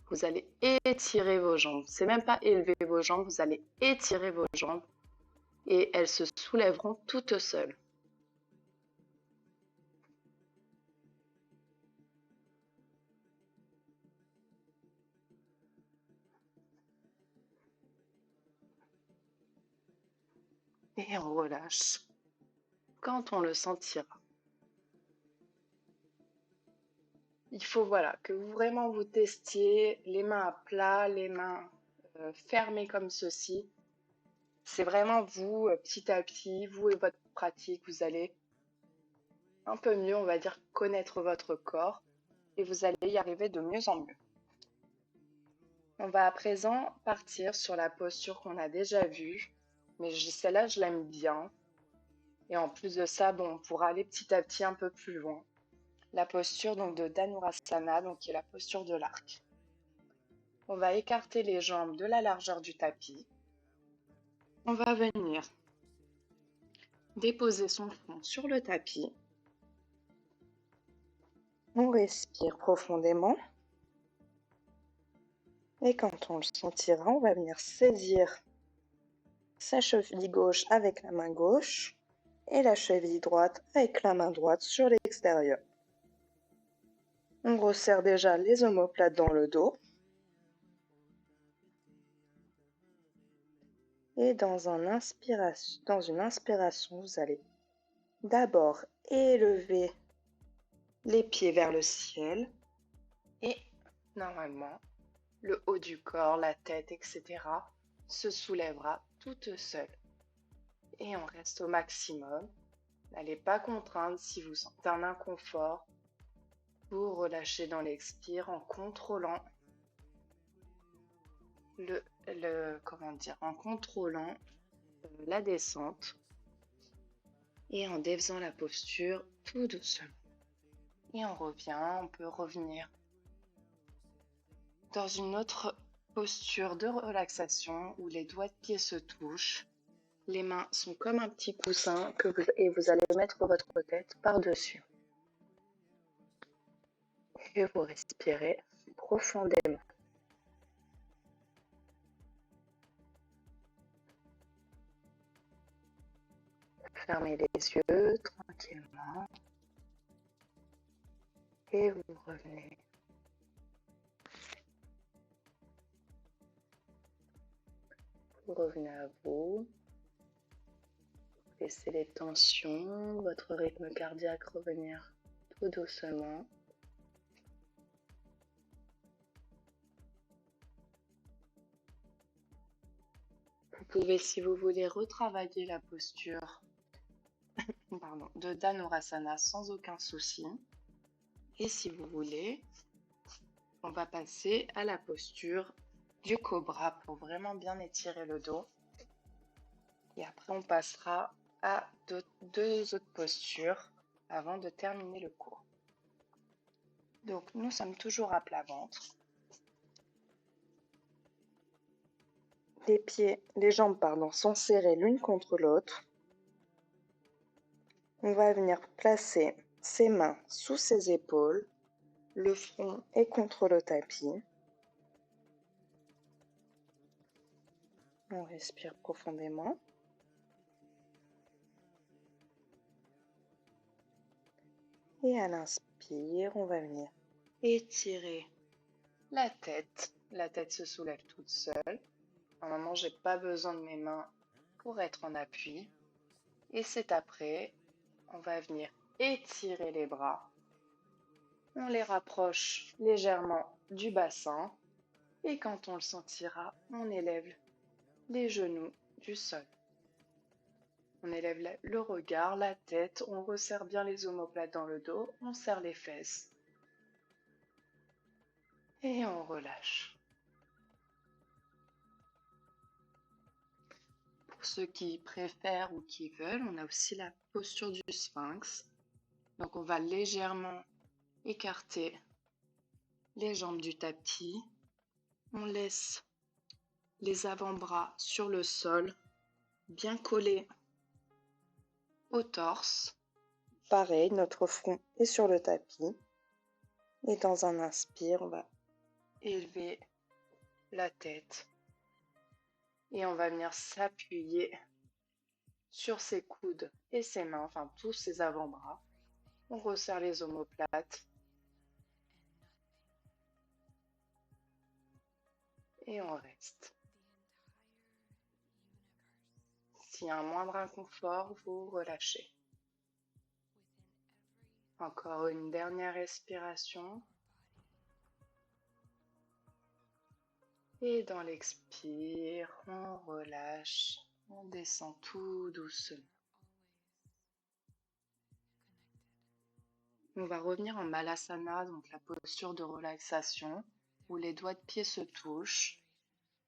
vous allez étirer vos jambes. C'est même pas élever vos jambes, vous allez étirer vos jambes et elles se soulèveront toutes seules. Et on relâche. quand on le sentira. Il faut voilà, que vous vraiment vous testiez les mains à plat, les mains fermées comme ceci. C'est vraiment vous, petit à petit, vous et votre pratique, vous allez un peu mieux, on va dire, connaître votre corps et vous allez y arriver de mieux en mieux. On va à présent partir sur la posture qu'on a déjà vue, mais celle-là, je l'aime bien. Et en plus de ça, bon, on pourra aller petit à petit un peu plus loin. La posture donc de Dhanurasana, donc qui est la posture de l'arc. On va écarter les jambes de la largeur du tapis. On va venir déposer son front sur le tapis. On respire profondément. Et quand on le sentira, on va venir saisir sa cheville gauche avec la main gauche et la cheville droite avec la main droite sur l'extérieur. On resserre déjà les omoplates dans le dos. Et dans une inspiration, vous allez d'abord élever les pieds vers le ciel et normalement, le haut du corps, la tête, etc. se soulèvera toute seule. Et on reste au maximum. N'allez pas contraindre si vous sentez un inconfort. Vous relâchez dans l'expire en contrôlant en contrôlant la descente et en défaisant la posture tout doucement. Et on peut revenir dans une autre posture de relaxation où les doigts de pied se touchent. Les mains sont comme un petit coussin et vous allez mettre votre tête par-dessus. Et vous respirez profondément. Fermez les yeux tranquillement. Et vous revenez. Vous revenez à vous. Laissez les tensions, votre rythme cardiaque revenir tout doucement. Vous pouvez, si vous voulez, retravailler la posture de Dhanurasana sans aucun souci. Et si vous voulez, on va passer à la posture du cobra pour vraiment bien étirer le dos. Et après, on passera à deux autres postures avant de terminer le cours. Donc, nous sommes toujours à plat ventre. Les jambes sont serrées l'une contre l'autre. On va venir placer ses mains sous ses épaules. Le front est contre le tapis. On respire profondément. Et à l'inspire, on va venir étirer la tête. La tête se soulève toute seule. Normalement, je n'ai pas besoin de mes mains pour être en appui. Et c'est après, on va venir étirer les bras. On les rapproche légèrement du bassin. Et quand on le sentira, on élève les genoux du sol. On élève le regard, la tête, on resserre bien les omoplates dans le dos, on serre les fesses. Et on relâche. Pour ceux qui préfèrent ou qui veulent, on a aussi la posture du sphinx. Donc on va légèrement écarter les jambes du tapis. On laisse les avant-bras sur le sol, bien collés au torse. Pareil, notre front est sur le tapis. Et dans un inspire, on va élever la tête. Et on va venir s'appuyer sur ses coudes et ses mains, enfin tous ses avant-bras. On resserre les omoplates. Et on reste. S'il y a un moindre inconfort, vous relâchez. Encore une dernière respiration. Et dans l'expire, on relâche, on descend tout doucement. On va revenir en Malasana, donc la posture de relaxation, où les doigts de pied se touchent.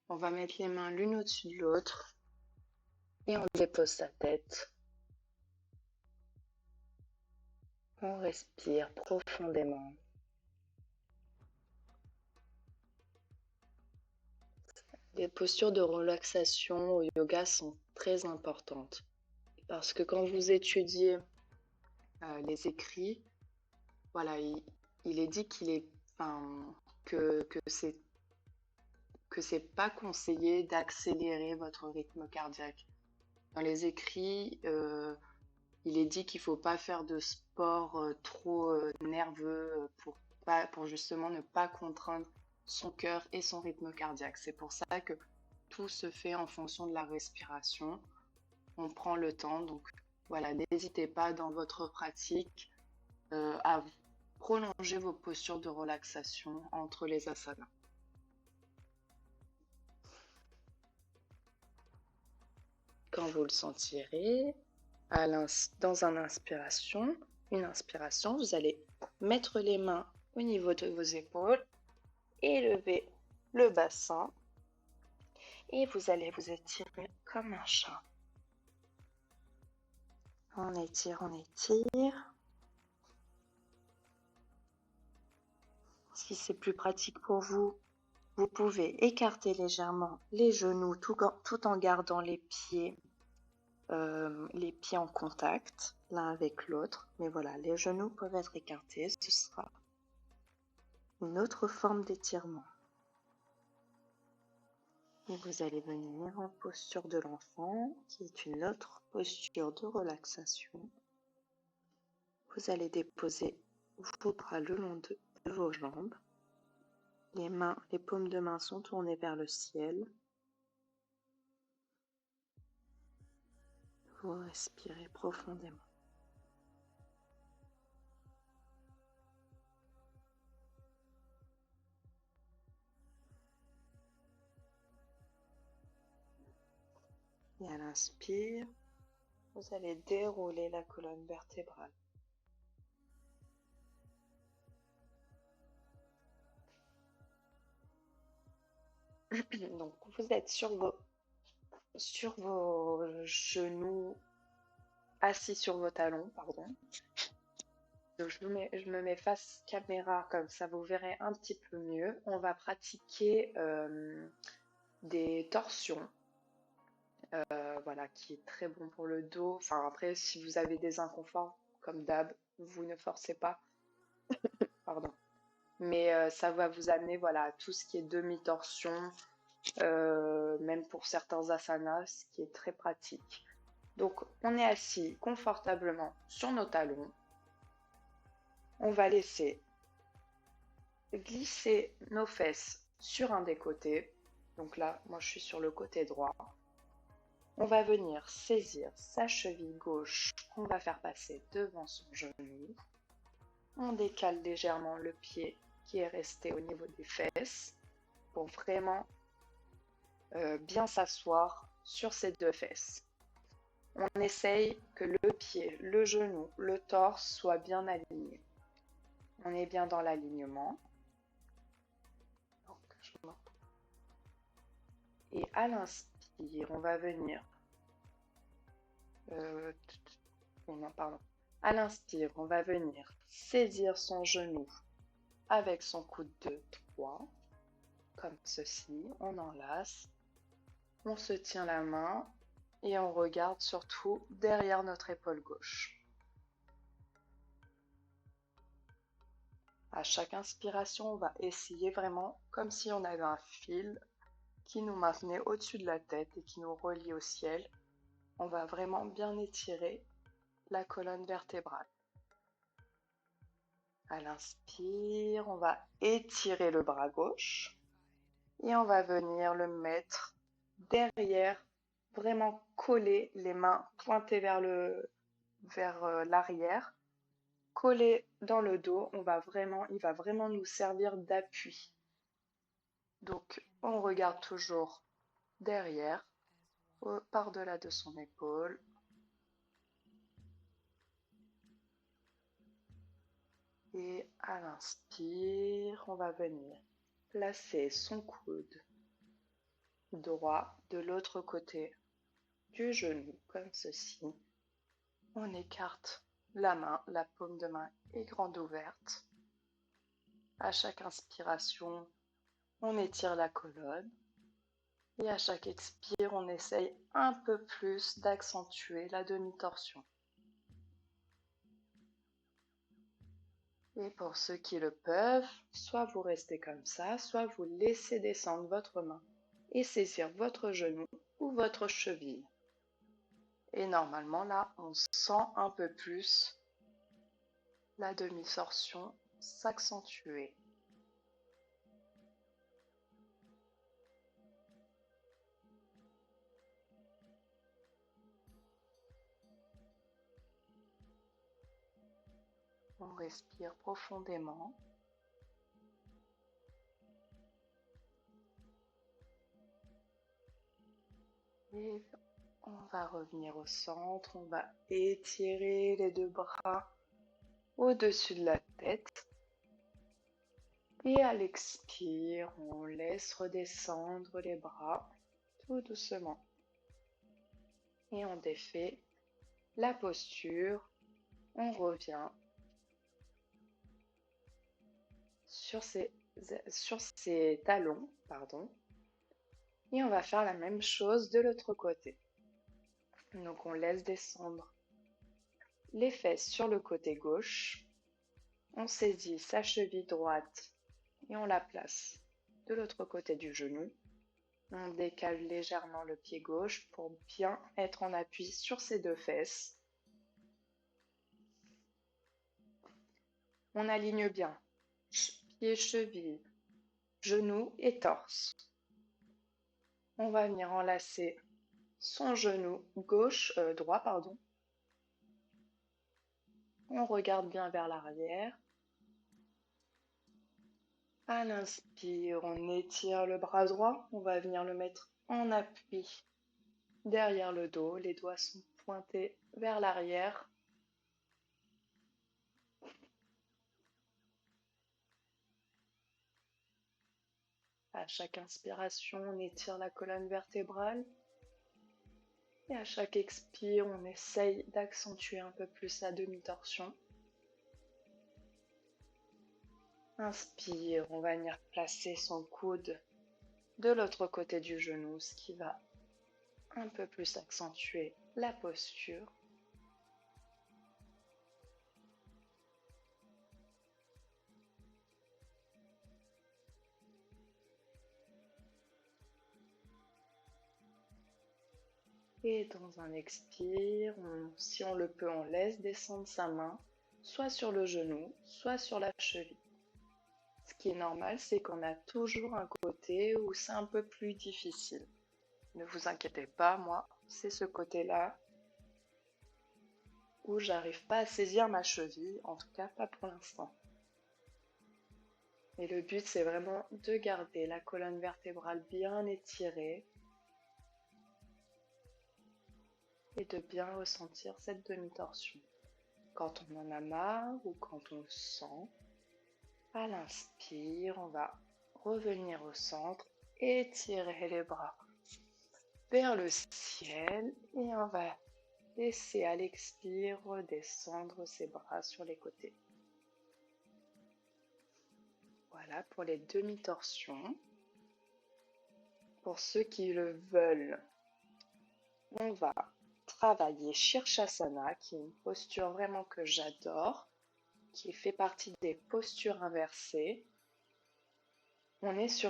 On va mettre les mains l'une au-dessus de l'autre et on dépose sa tête. On respire profondément. Les postures de relaxation au yoga sont très importantes parce que quand vous étudiez les écrits, voilà, il est dit que c'est pas conseillé d'accélérer votre rythme cardiaque. Dans les écrits, il est dit qu'il faut pas faire de sport trop nerveux pour justement ne pas contraindre son cœur et son rythme cardiaque. C'est pour ça que tout se fait en fonction de la respiration. On prend le temps, donc voilà, n'hésitez pas dans votre pratique à prolonger vos postures de relaxation entre les asanas. Quand vous le sentirez, dans une inspiration, vous allez mettre les mains au niveau de vos épaules, élever le bassin et vous allez vous étirer comme un chat. On étire, on étire. Si c'est plus pratique pour vous, vous pouvez écarter légèrement les genoux tout en gardant les pieds en contact l'un avec l'autre. Mais voilà, les genoux peuvent être écartés. Ce sera une autre forme d'étirement. Et vous allez venir en posture de l'enfant, qui est une autre posture de relaxation. Vous allez déposer vos bras le long de vos jambes. Les paumes de main sont tournées vers le ciel. Vous respirez profondément. Et à l'inspire, vous allez dérouler la colonne vertébrale. Donc vous êtes sur vos genoux, assis sur vos talons, pardon. Donc je me mets face caméra, comme ça vous verrez un petit peu mieux. On va pratiquer des torsions, voilà, qui est très bon pour le dos. Enfin après, si vous avez des inconforts, comme d'hab, vous ne forcez pas, pardon. Mais ça va vous amener, voilà, à tout ce qui est demi-torsion, même pour certains asanas, ce qui est très pratique. Donc on est assis confortablement sur nos talons. On va laisser glisser nos fesses sur un des côtés. Donc là, moi je suis sur le côté droit. On va venir saisir sa cheville gauche qu'on va faire passer devant son genou. On décale légèrement le pied qui est resté au niveau des fesses pour vraiment bien s'asseoir sur ces deux fesses. On essaye que le pied, le genou, le torse soient bien alignés. On est bien dans l'alignement. Et à l'inspire, on va venir. À l'inspire, on va venir saisir son genou avec son coude de 3, comme ceci. On enlace. On se tient la main et on regarde surtout derrière notre épaule gauche. À chaque inspiration, on va essayer vraiment comme si on avait un fil qui nous maintenait au-dessus de la tête et qui nous relie au ciel. On va vraiment bien étirer la colonne vertébrale. À l'inspire, on va étirer le bras gauche et on va venir le mettre derrière, vraiment coller les mains pointées vers l'arrière, collé dans le dos, il va vraiment nous servir d'appui. Donc, on regarde toujours derrière, par-delà de son épaule. Et à l'inspire, on va venir placer son coude droit de l'autre côté du genou, comme ceci. On écarte la main, la paume de main est grande ouverte. À chaque inspiration, on étire la colonne. Et à chaque expire, on essaye un peu plus d'accentuer la demi-torsion. Et pour ceux qui le peuvent, soit vous restez comme ça, soit vous laissez descendre votre main et saisir votre genou ou votre cheville. Et normalement, là, on sent un peu plus la demi-torsion s'accentuer. On respire profondément. Et on va revenir au centre, on va étirer les deux bras au-dessus de la tête. Et à l'expire, on laisse redescendre les bras tout doucement. Et on défait la posture. On revient sur ses talons, pardon. Et on va faire la même chose de l'autre côté. Donc on laisse descendre les fesses sur le côté gauche. On saisit sa cheville droite et on la place de l'autre côté du genou. On décale légèrement le pied gauche pour bien être en appui sur ses deux fesses. On aligne bien pied, cheville, genou et torse. On va venir enlacer son genou droit, pardon. On regarde bien vers l'arrière. À l'inspire, on étire le bras droit. On va venir le mettre en appui derrière le dos. Les doigts sont pointés vers l'arrière. À chaque inspiration, on étire la colonne vertébrale. Et à chaque expire, on essaye d'accentuer un peu plus la demi-torsion. Inspire, on va venir placer son coude de l'autre côté du genou, ce qui va un peu plus accentuer la posture. Et dans un expire, si on le peut, on laisse descendre sa main, soit sur le genou, soit sur la cheville. Ce qui est normal, c'est qu'on a toujours un côté où c'est un peu plus difficile. Ne vous inquiétez pas, moi, c'est ce côté-là où j'arrive pas à saisir ma cheville, en tout cas pas pour l'instant. Et le but, c'est vraiment de garder la colonne vertébrale bien étirée et de bien ressentir cette demi-torsion. Quand on en a marre ou quand on le sent, à l'inspire, on va revenir au centre, étirer les bras vers le ciel et on va laisser à l'expire redescendre ses bras sur les côtés. Voilà pour les demi-torsions. Pour ceux qui le veulent, on va travailler Shirshasana, qui est une posture vraiment que j'adore, qui fait partie des postures inversées. On est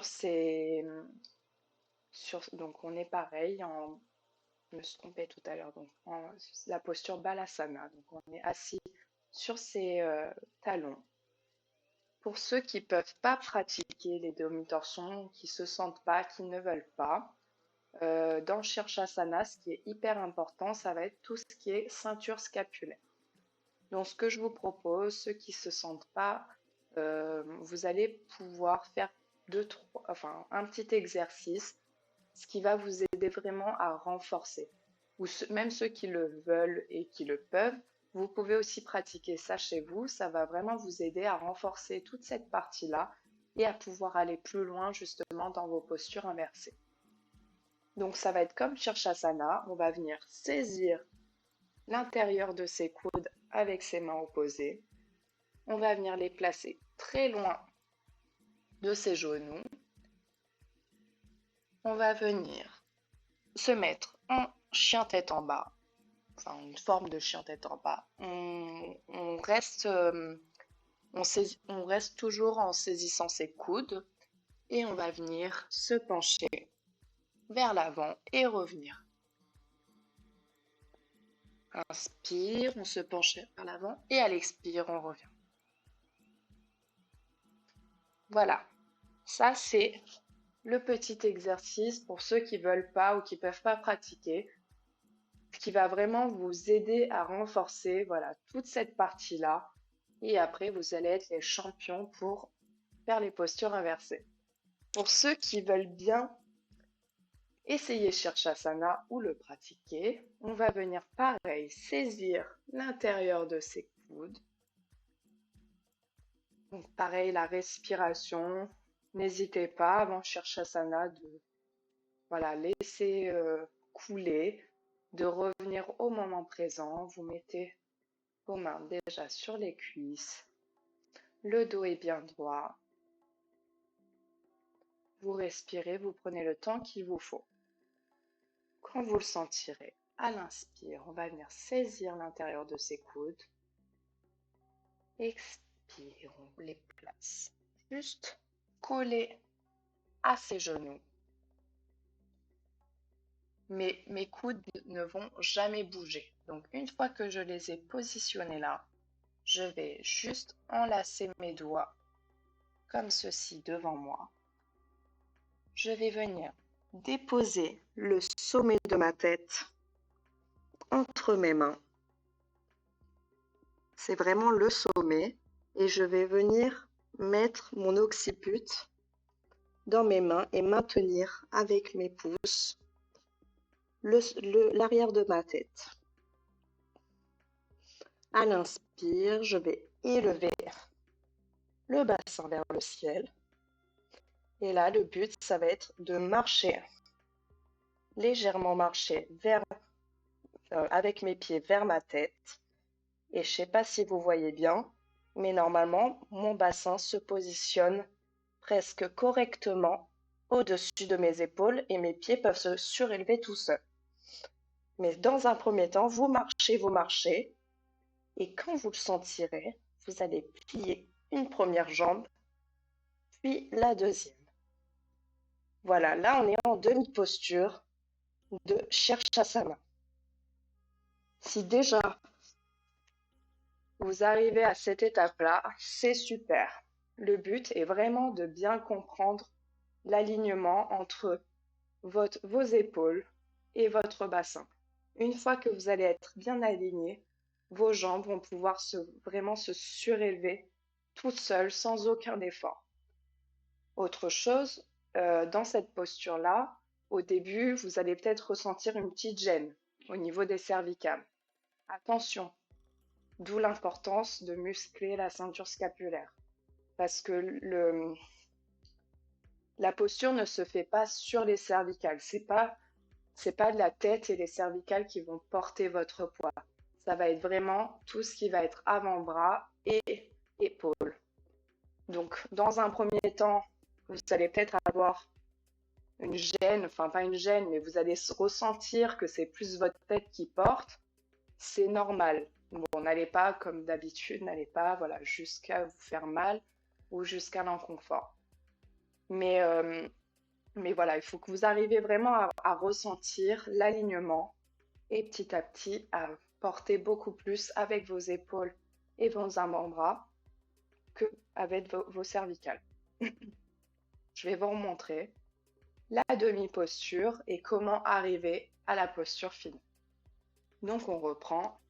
donc on est pareil, je me suis trompée tout à l'heure, donc la posture Balasana. Donc on est assis sur ses talons. Pour ceux qui ne peuvent pas pratiquer les demi-torsions, qui ne se sentent pas, qui ne veulent pas, dans Shirshasana, ce qui est hyper important, ça va être tout ce qui est ceinture scapulaire. Donc, ce que je vous propose, ceux qui se sentent pas, vous allez pouvoir faire un petit exercice, ce qui va vous aider vraiment à renforcer. Ou même ceux qui le veulent et qui le peuvent, vous pouvez aussi pratiquer ça chez vous. Ça va vraiment vous aider à renforcer toute cette partie-là et à pouvoir aller plus loin justement dans vos postures inversées. Donc ça va être comme Shirshasana, on va venir saisir l'intérieur de ses coudes avec ses mains opposées. On va venir les placer très loin de ses genoux. On va venir se mettre en chien tête en bas, enfin une forme de chien tête en bas. On reste, on reste toujours en saisissant ses coudes et on va venir se pencher vers l'avant et revenir. Inspire, on se penche vers l'avant et à l'expire, on revient. Voilà, ça c'est le petit exercice pour ceux qui veulent pas ou qui peuvent pas pratiquer, qui va vraiment vous aider à renforcer voilà, toute cette partie-là. Et après, vous allez être les champions pour faire les postures inversées. Pour ceux qui veulent bien essayer Shirshasana ou le pratiquer, on va venir pareil, saisir l'intérieur de ses coudes. Donc pareil, la respiration. N'hésitez pas avant Shirshasana de laisser couler, de revenir au moment présent. Vous mettez vos mains déjà sur les cuisses. Le dos est bien droit. Vous respirez, vous prenez le temps qu'il vous faut. Quand vous le sentirez, à l'inspire, on va venir saisir l'intérieur de ses coudes. Expire, on les place juste collés à ses genoux. Mais mes coudes ne vont jamais bouger. Donc une fois que je les ai positionnés là, je vais juste enlacer mes doigts comme ceci devant moi. Je vais venir déposer le sommet de ma tête entre mes mains. C'est vraiment le sommet et je vais venir mettre mon occiput dans mes mains et maintenir avec mes pouces l'arrière de ma tête. À l'inspire, je vais élever le bassin vers le ciel. Et là, le but, ça va être de marcher, légèrement marcher avec mes pieds vers ma tête. Et je ne sais pas si vous voyez bien, mais normalement, mon bassin se positionne presque correctement au-dessus de mes épaules et mes pieds peuvent se surélever tout seuls. Mais dans un premier temps, vous marchez, et quand vous le sentirez, vous allez plier une première jambe, puis la deuxième. Voilà, là on est en demi-posture de Shirshasana. Si déjà vous arrivez à cette étape-là, c'est super. Le but est vraiment de bien comprendre l'alignement entre vos épaules et votre bassin. Une fois que vous allez être bien aligné, vos jambes vont pouvoir vraiment se surélever toutes seules sans aucun effort. Autre chose, dans cette posture-là, au début, vous allez peut-être ressentir une petite gêne au niveau des cervicales. Attention, d'où l'importance de muscler la ceinture scapulaire. Parce que la posture ne se fait pas sur les cervicales. C'est pas la tête et les cervicales qui vont porter votre poids. Ça va être vraiment tout ce qui va être avant-bras et épaules. Donc, dans un premier temps, vous allez peut-être avoir une gêne, enfin pas une gêne, mais vous allez ressentir que c'est plus votre tête qui porte. C'est normal. Bon, n'allez pas, comme d'habitude, jusqu'à vous faire mal ou jusqu'à l'inconfort. Mais voilà, il faut que vous arriviez vraiment à ressentir l'alignement et petit à petit à porter beaucoup plus avec vos épaules et vos avant-bras qu'avec vos cervicales. Je vais vous remontrer la demi-posture et comment arriver à la posture finale. Donc on reprend.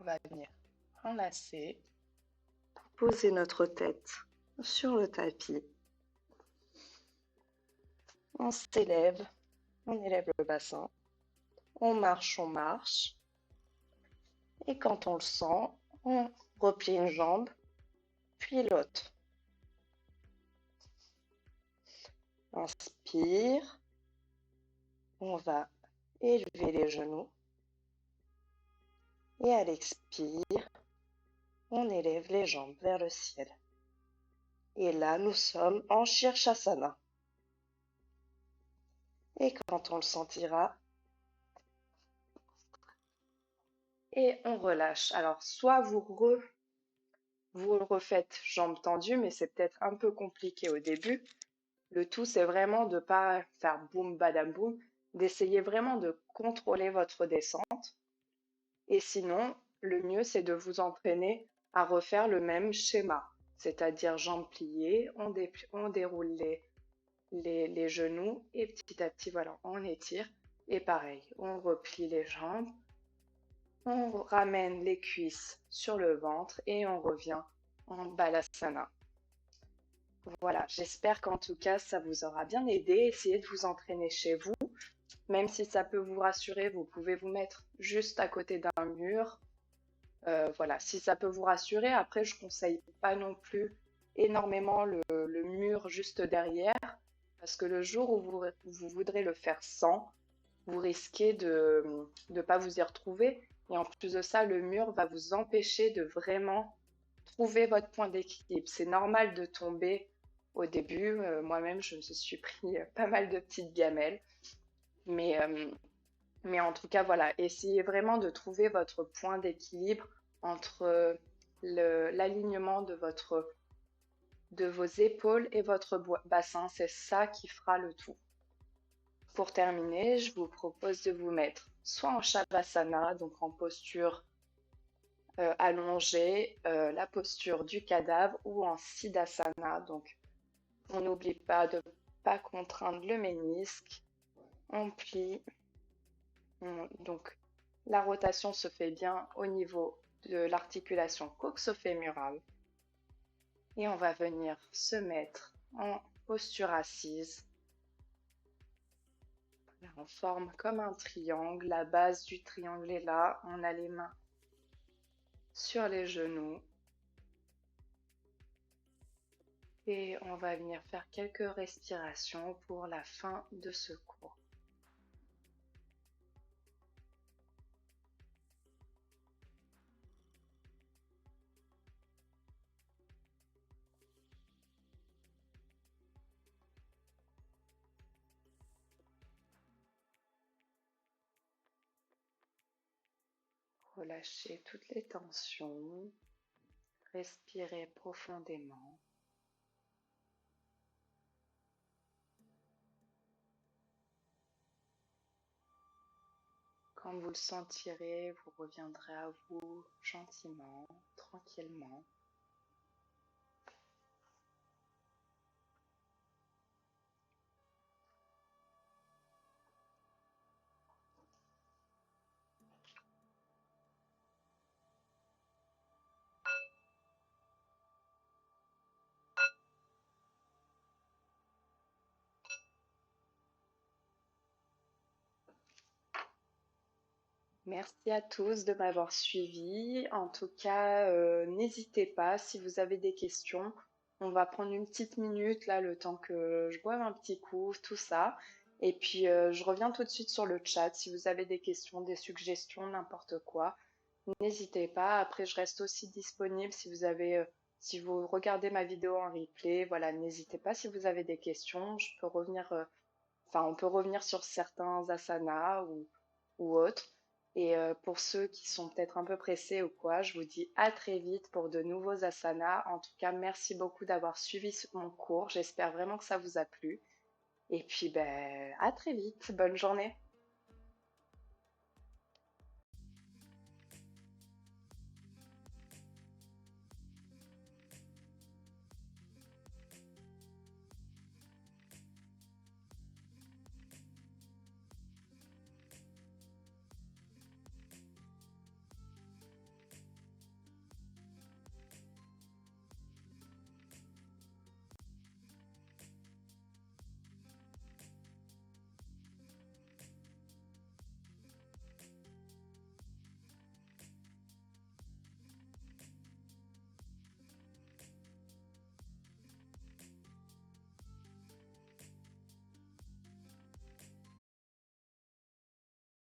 On va venir enlacer, poser notre tête sur le tapis. On s'élève, on élève le bassin. On marche. Et quand on le sent, on replie une jambe, puis l'autre. Inspire. On va élever les genoux. Et à l'expire, on élève les jambes vers le ciel. Et là, nous sommes en Shirshasana. Et quand on le sentira, et on relâche. Alors, soit vous le refaites jambes tendues, mais c'est peut-être un peu compliqué au début. Le tout, c'est vraiment de ne pas faire boum, badam, boum, d'essayer vraiment de contrôler votre descente. Et sinon, le mieux, c'est de vous entraîner à refaire le même schéma, c'est-à-dire jambes pliées, on déroule les genoux et petit à petit, voilà, on étire. Et pareil, on replie les jambes, on ramène les cuisses sur le ventre et on revient en Balasana. Voilà, j'espère qu'en tout cas, ça vous aura bien aidé. Essayez de vous entraîner chez vous. Même si ça peut vous rassurer, vous pouvez vous mettre juste à côté d'un mur. Voilà, si ça peut vous rassurer. Après, je ne conseille pas non plus énormément le mur juste derrière. Parce que le jour où vous voudrez le faire sans, vous risquez de ne pas vous y retrouver. Et en plus de ça, le mur va vous empêcher de vraiment trouver votre point d'équilibre. C'est normal de tomber au début. Moi-même, je me suis pris pas mal de petites gamelles. Mais en tout cas, voilà, essayez vraiment de trouver votre point d'équilibre entre l'alignement de vos épaules et votre bassin. C'est ça qui fera le tout. Pour terminer, je vous propose de vous mettre soit en Shavasana, donc en posture allongée, la posture du cadavre, ou en Siddhasana. Donc, on n'oublie pas de ne pas contraindre le ménisque. On plie. Donc, la rotation se fait bien au niveau de l'articulation coxo-fémorale. Et on va venir se mettre en posture assise. On forme comme un triangle. La base du triangle est là. On a les mains sur les genoux. Et on va venir faire quelques respirations pour la fin de ce cours. Relâchez toutes les tensions. Respirez profondément. Quand vous le sentirez, vous reviendrez à vous gentiment, tranquillement. Merci à tous de m'avoir suivi. En tout cas, n'hésitez pas si vous avez des questions. On va prendre une petite minute là, le temps que je boive un petit coup, tout ça. Et puis, je reviens tout de suite sur le chat. Si vous avez des questions, des suggestions, n'importe quoi, n'hésitez pas. Après, je reste aussi disponible si vous regardez ma vidéo en replay. Voilà, n'hésitez pas si vous avez des questions. On peut revenir sur certains asanas ou autres. Et pour ceux qui sont peut-être un peu pressés ou quoi, je vous dis à très vite pour de nouveaux asanas. En tout cas, merci beaucoup d'avoir suivi mon cours. J'espère vraiment que ça vous a plu. Et puis, ben, à très vite. Bonne journée.